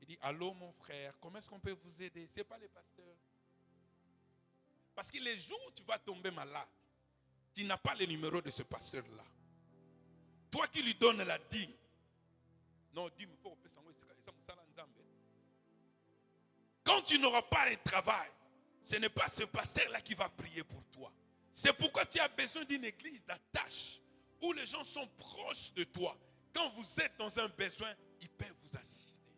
Il dit, allô mon frère, comment est-ce qu'on peut vous aider? Ce n'est pas les pasteurs. Parce que les jours où tu vas tomber malade, tu n'as pas le numéro de ce pasteur-là. Toi qui lui donnes la dîme, non, dîme, il faut que ça. Quand tu n'auras pas de travail, ce n'est pas ce pasteur-là qui va prier pour toi. C'est pourquoi tu as besoin d'une église d'attache où les gens sont proches de toi. Quand vous êtes dans un besoin, ils peuvent vous assister.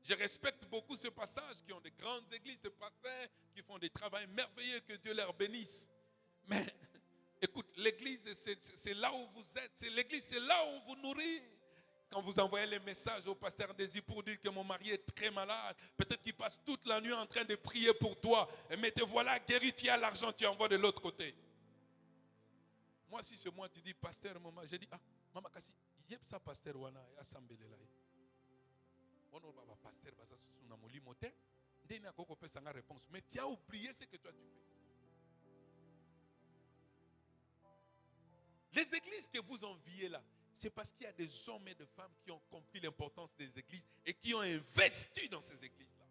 Je respecte beaucoup ce passage qui ont de grandes églises de pasteurs qui font des travaux merveilleux, que Dieu leur bénisse. Mais écoute, l'église, c'est là où vous êtes. L'église, c'est là où on vous nourrit. Quand vous envoyez les messages au pasteur Désir pour dire que mon mari est très malade, peut-être qu'il passe toute la nuit en train de prier pour toi. Mais te voilà guéri, tu as l'argent, tu envoies de l'autre côté. Moi, si c'est moi, tu dis, pasteur, maman, j'ai dit, ah, maman, kasi, yep ça, pasteur, wana, assemblée là. On n'a pas pasteur, basa, sous na moli moté. Ndena koko pe sanga réponse. Mais tu as oublié ce que toi tu fais. Les églises que vous enviez là, c'est parce qu'il y a des hommes et des femmes qui ont compris l'importance des églises et qui ont investi dans ces églises-là.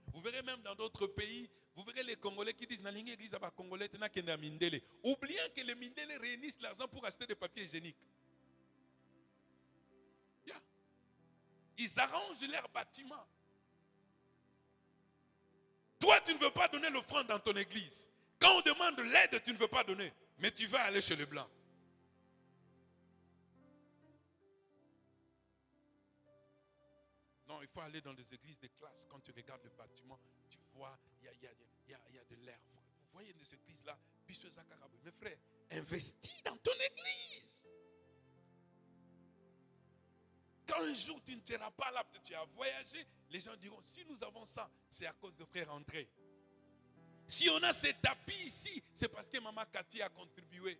Vous verrez même dans d'autres pays, vous verrez les Congolais qui disent Nalingi église à Congolais, oubliant que les Mindele réunissent l'argent pour acheter des papiers hygiéniques. Yeah. Ils arrangent leurs bâtiments. Toi, tu ne veux pas donner l'offrande dans ton église. Quand on demande l'aide, tu ne veux pas donner. Mais tu vas aller chez les Blancs. Non, il faut aller dans des églises de classe. Quand tu regardes le bâtiment, tu vois, il y a de l'air. Vous voyez les églises-là, mes frères, investis dans ton église. Quand un jour tu ne seras pas là, peut-être tu as voyagé, les gens diront, si nous avons ça, c'est à cause de frère André. Si on a ces tapis ici, c'est parce que maman Cathy a contribué.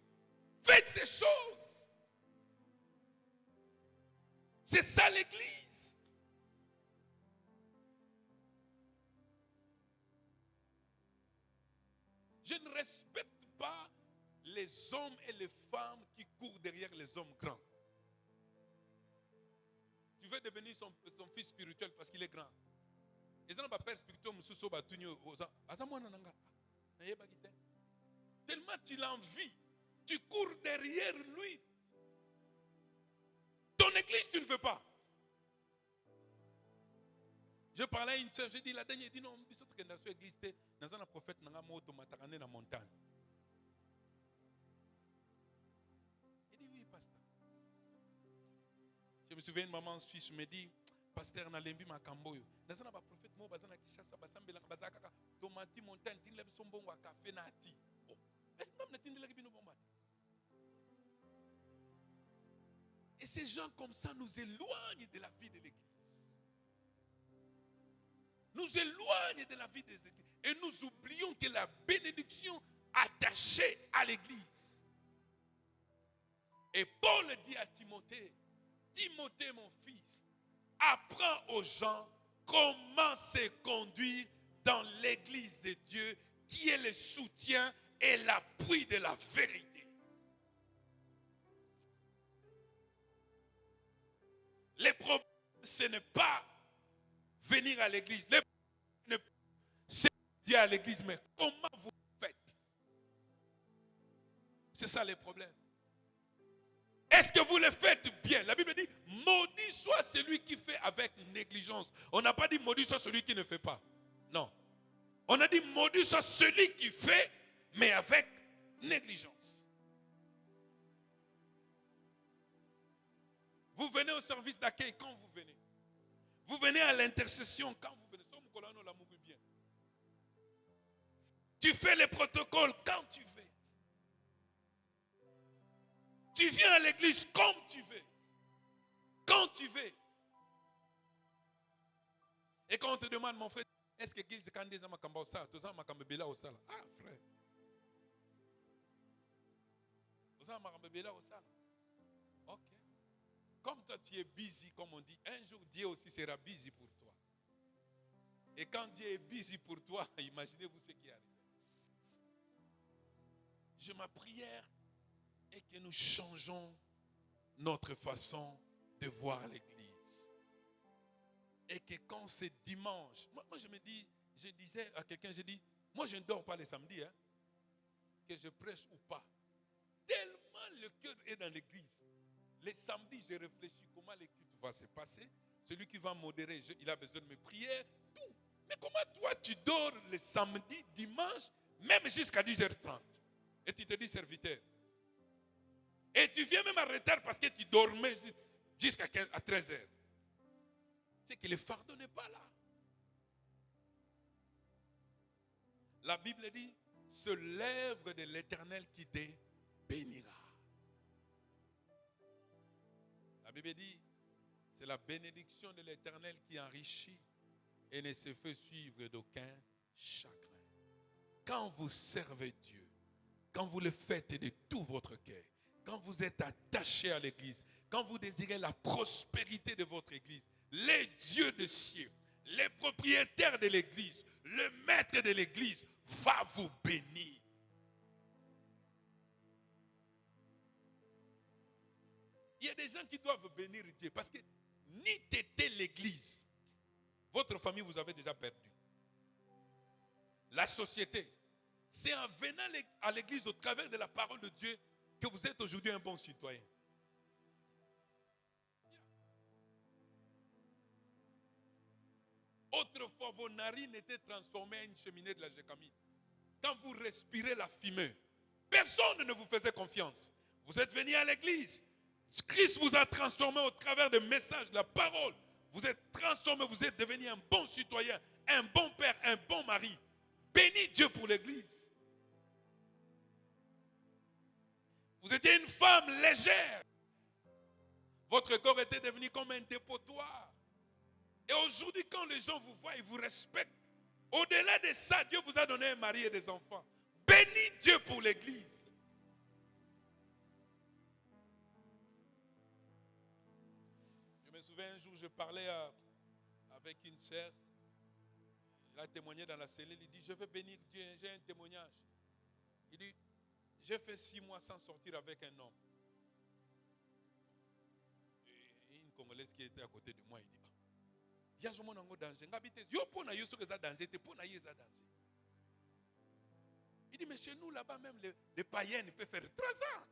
Faites ces choses. C'est ça l'église. Je ne respecte pas les hommes et les femmes qui courent derrière les hommes grands. Tu veux devenir son fils spirituel parce qu'il est grand. Tellement tu l'envies, tu cours derrière lui. Ton église, tu ne veux pas. Je parlais à une soeur, j'ai dit la dernière, elle dit non, je suis dans l'église, dans un prophète, dans la montagne. Je me souviens, une maman en Suisse me dit, pasteur Nalembi Makamboyo. Nazana ba prophète mo bazana kishasa basambela bazaka tomati montagne tinle sombongo a café na ati. Oh. Est-ce que n'atindile ki bino bomba? Et ces gens comme ça nous éloignent de la vie de l'église. Nous éloignent de la vie des églises. Et nous oublions que la bénédiction attachée à l'église. Et Paul dit à Timothée, Timothée mon fils, apprends aux gens comment se conduire dans l'église de Dieu qui est le soutien et l'appui de la vérité. Le problème, ce n'est pas venir à l'église. Le problème, c'est dire à l'église, mais comment vous faites? C'est ça le problème. Est-ce que vous le faites bien? La Bible dit, maudit soit celui qui fait avec négligence. On n'a pas dit maudit soit celui qui ne fait pas. Non. On a dit maudit soit celui qui fait, mais avec négligence. Vous venez au service d'accueil quand vous venez. Vous venez à l'intercession quand vous venez. Tu fais les protocoles quand tu veux. Tu viens à l'église comme tu veux. Quand tu veux. Et quand on te demande, mon frère, est-ce que l'église est candidate à Makamba au Sala? Tu as Makamba Bela au Sala. Ah, frère. Tu as Makamba Bela au Sala. Ok. Comme toi, tu es busy, comme on dit, un jour, Dieu aussi sera busy pour toi. Et quand Dieu est busy pour toi, imaginez-vous ce qui arrive. Ma prière est que nous changeons notre façon de voir l'église. Et que quand c'est dimanche, moi je me dis, je disais à quelqu'un, je dis, moi je ne dors pas les samedis, hein, que je prêche ou pas. Tellement le cœur est dans l'église. Les samedis, je réfléchis comment le culte va se passer. Celui qui va modérer, il a besoin de mes prières, tout. Mais comment toi tu dors le samedi, dimanche, même jusqu'à 10h30? Et tu te dis serviteur. Et tu viens même en retard parce que tu dormais jusqu'à 13h. C'est que le fardeau n'est pas là. La Bible dit, c'est l'œuvre de l'Éternel qui te bénira. La Bible dit, c'est la bénédiction de l'Éternel qui enrichit et ne se fait suivre d'aucun chagrin. Quand vous servez Dieu, quand vous le faites de tout votre cœur, quand vous êtes attaché à l'église, quand vous désirez la prospérité de votre église, les dieux des cieux, les propriétaires de l'église, le maître de l'église va vous bénir. Il y a des gens qui doivent bénir Dieu parce que ni t'étais l'église, votre famille vous avez déjà perdu. La société, c'est en venant à l'église au travers de la parole de Dieu que vous êtes aujourd'hui un bon citoyen. Autrefois, vos narines étaient transformées en une cheminée de la Jécamine. Quand vous respirez la fumée, personne ne vous faisait confiance. Vous êtes venu à l'église. Christ vous a transformé au travers des messages, de la parole. Vous êtes transformé, vous êtes devenu un bon citoyen, un bon père, un bon mari. Bénis Dieu pour l'église. Vous étiez une femme légère. Votre corps était devenu comme un dépotoir. Et aujourd'hui, quand les gens vous voient, ils vous respectent. Au-delà de ça, Dieu vous a donné un mari et des enfants. Bénis Dieu pour l'église. Je me souviens un jour, je parlais avec une sœur. Elle a témoigné dans la cellule. Il dit, je veux bénir Dieu. J'ai un témoignage. Il dit, j'ai fait 6 mois sans sortir avec un homme. Et une Congolaise qui était à côté de moi, il dit, il y a un danger. Il dit, mais chez nous, là-bas, même les païens peuvent faire 3 ans.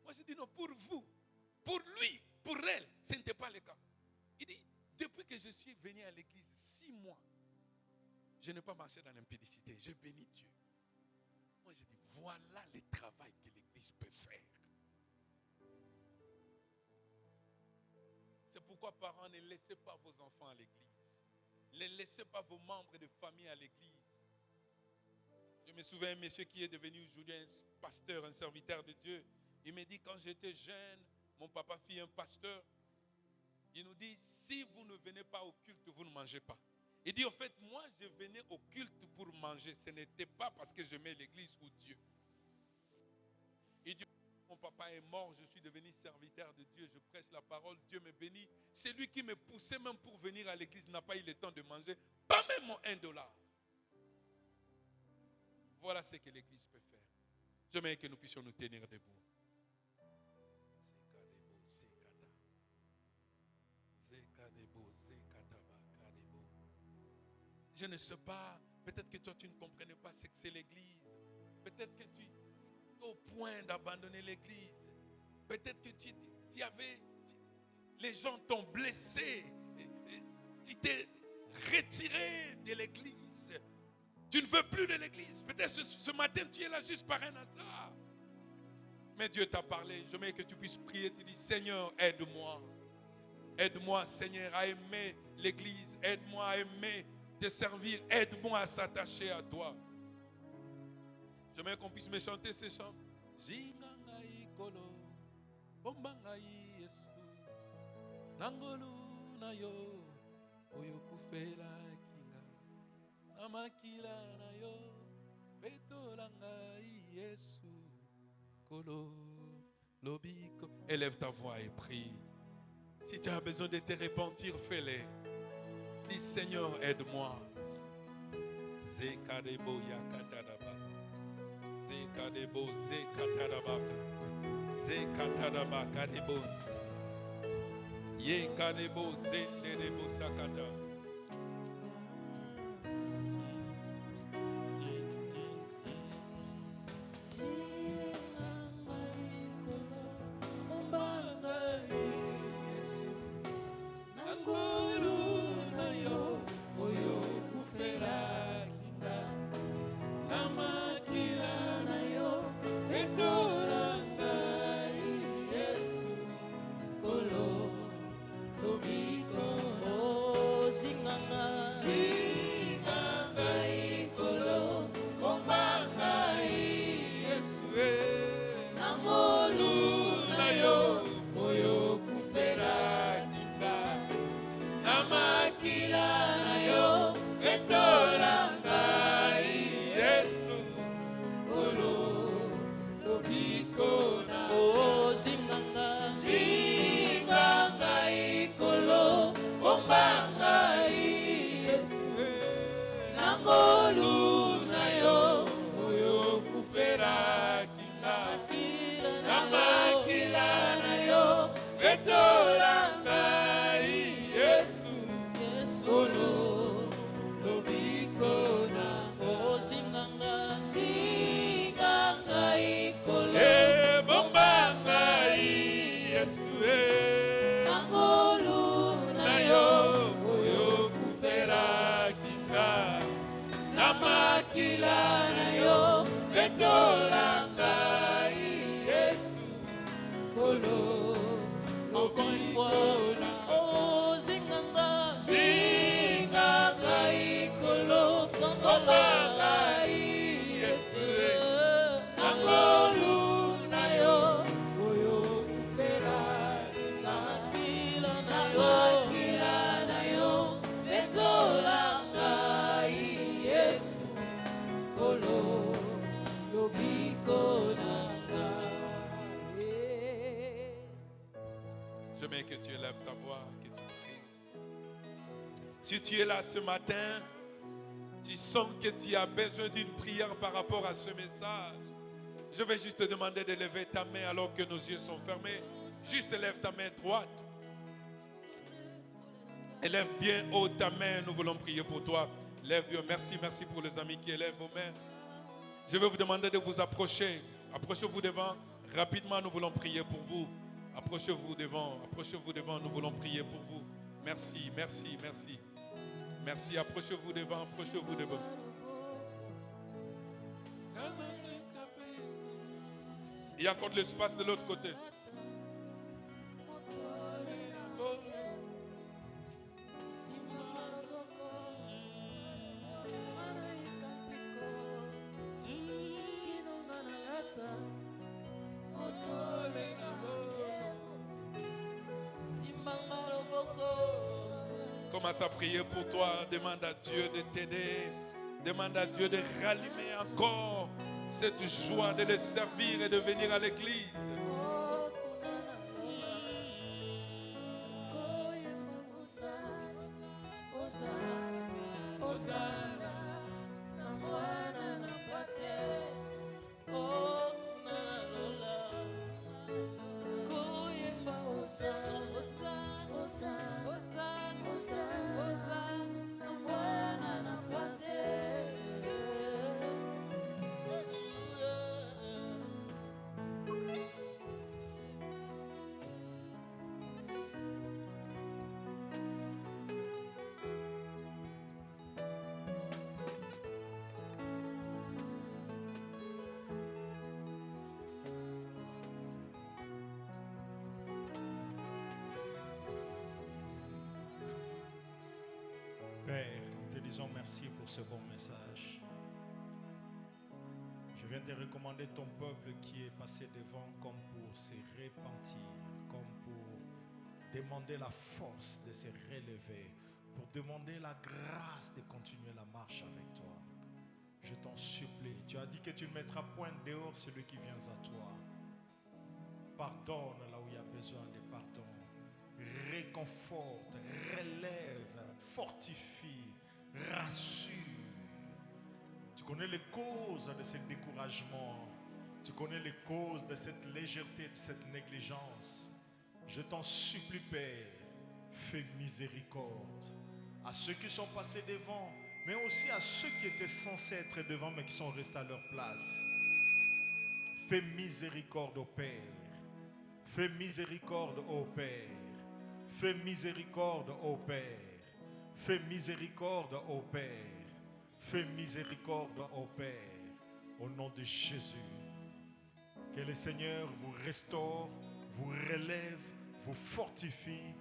Moi, je dis, non, pour vous, pour lui, pour elle, ce n'était pas le cas. Il dit, depuis que je suis venu à l'église, 6 mois, je n'ai pas marché dans l'impudicité. J'ai béni Dieu. Moi, je dis, voilà le travail que l'église peut faire. C'est pourquoi, parents, ne laissez pas vos enfants à l'église. Ne laissez pas vos membres de famille à l'église. Je me souviens d'un monsieur qui est devenu aujourd'hui un pasteur, un serviteur de Dieu. Il me dit, quand j'étais jeune, mon papa fit un pasteur. Il nous dit, si vous ne venez pas au culte, vous ne mangez pas. Il dit, en fait, moi, je venais au culte pour manger. Ce n'était pas parce que j'aimais l'église ou Dieu. Il dit, mon papa est mort, je suis devenu serviteur de Dieu, je prêche la parole, Dieu me bénit. C'est lui qui me poussait même pour venir à l'église, n'a pas eu le temps de manger, pas même mon $1. Voilà ce que l'église peut faire. J'aimerais que nous puissions nous tenir debout. Je ne sais pas, peut-être que toi tu ne comprenais pas ce que c'est l'église. Peut-être que tu es au point d'abandonner l'église. Peut-être que les gens t'ont blessé. Tu t'es retiré de l'église. Tu ne veux plus de l'église. Peut-être ce matin tu es là juste par un hasard. Mais Dieu t'a parlé. J'aimerais que tu puisses prier. Tu dis, Seigneur, aide-moi. Aide-moi, Seigneur, à aimer l'église. Aide-moi à aimer te servir. Aide-moi à s'attacher à toi. J'aimerais qu'on puisse me chanter ces chants. Jingangai kolo, bombangai yesu, nangolu na yo, oyokufela kinga, amakila na yo, betolangai yesu, kolo, lobiko. Élève ta voix et prie. Si tu as besoin de te repentir, fais-le. Dis, Seigneur, aide-moi. Zekadebo yakatadaba. Zekadebo zekatadaba. Zekatadaba kadebo. Yekadebo zendedebo sakata. J'aimerais que tu élèves ta voix, que tu pries. Si tu es là ce matin, tu sens que tu as besoin d'une prière par rapport à ce message. Je vais juste te demander de lever ta main alors que nos yeux sont fermés. Juste lève ta main droite. Élève bien haut ta main, nous voulons prier pour toi. Lève bien, merci pour les amis qui élèvent vos mains. Je vais vous demander de vous approcher. Approchez-vous devant. Rapidement, nous voulons prier pour vous. Approchez-vous devant, nous voulons prier pour vous. Merci. Merci, approchez-vous devant. Il y a encore de l'espace de l'autre côté. Commence à prier pour toi. Demande à Dieu de t'aider. Demande à Dieu de rallumer encore cette joie de le servir et de venir à l'église. Père, nous te disons merci pour ce bon message. Je viens de recommander ton peuple qui est passé devant comme pour se repentir, comme pour demander la force de se relever, pour demander la grâce de continuer la marche avec toi. Je t'en supplie, tu as dit que tu ne mettras point dehors celui qui vient à toi. Pardonne là où il y a besoin de pardon. Réconforte, relève, fortifie, rassure. Tu connais les causes de ce découragement. Tu connais les causes de cette légèreté, de cette négligence. Je t'en supplie, Père, fais miséricorde à ceux qui sont passés devant, mais aussi à ceux qui étaient censés être devant, mais qui sont restés à leur place. Fais miséricorde au Père. Fais miséricorde au Père. Fais miséricorde au Père. Fais miséricorde au Père. Fais miséricorde au Père. Au nom de Jésus. Que le Seigneur vous restaure, vous relève, vous fortifie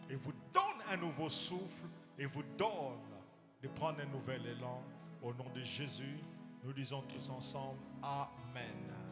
et vous donne un nouveau souffle et vous donne de prendre un nouvel élan. Au nom de Jésus, nous disons tous ensemble Amen.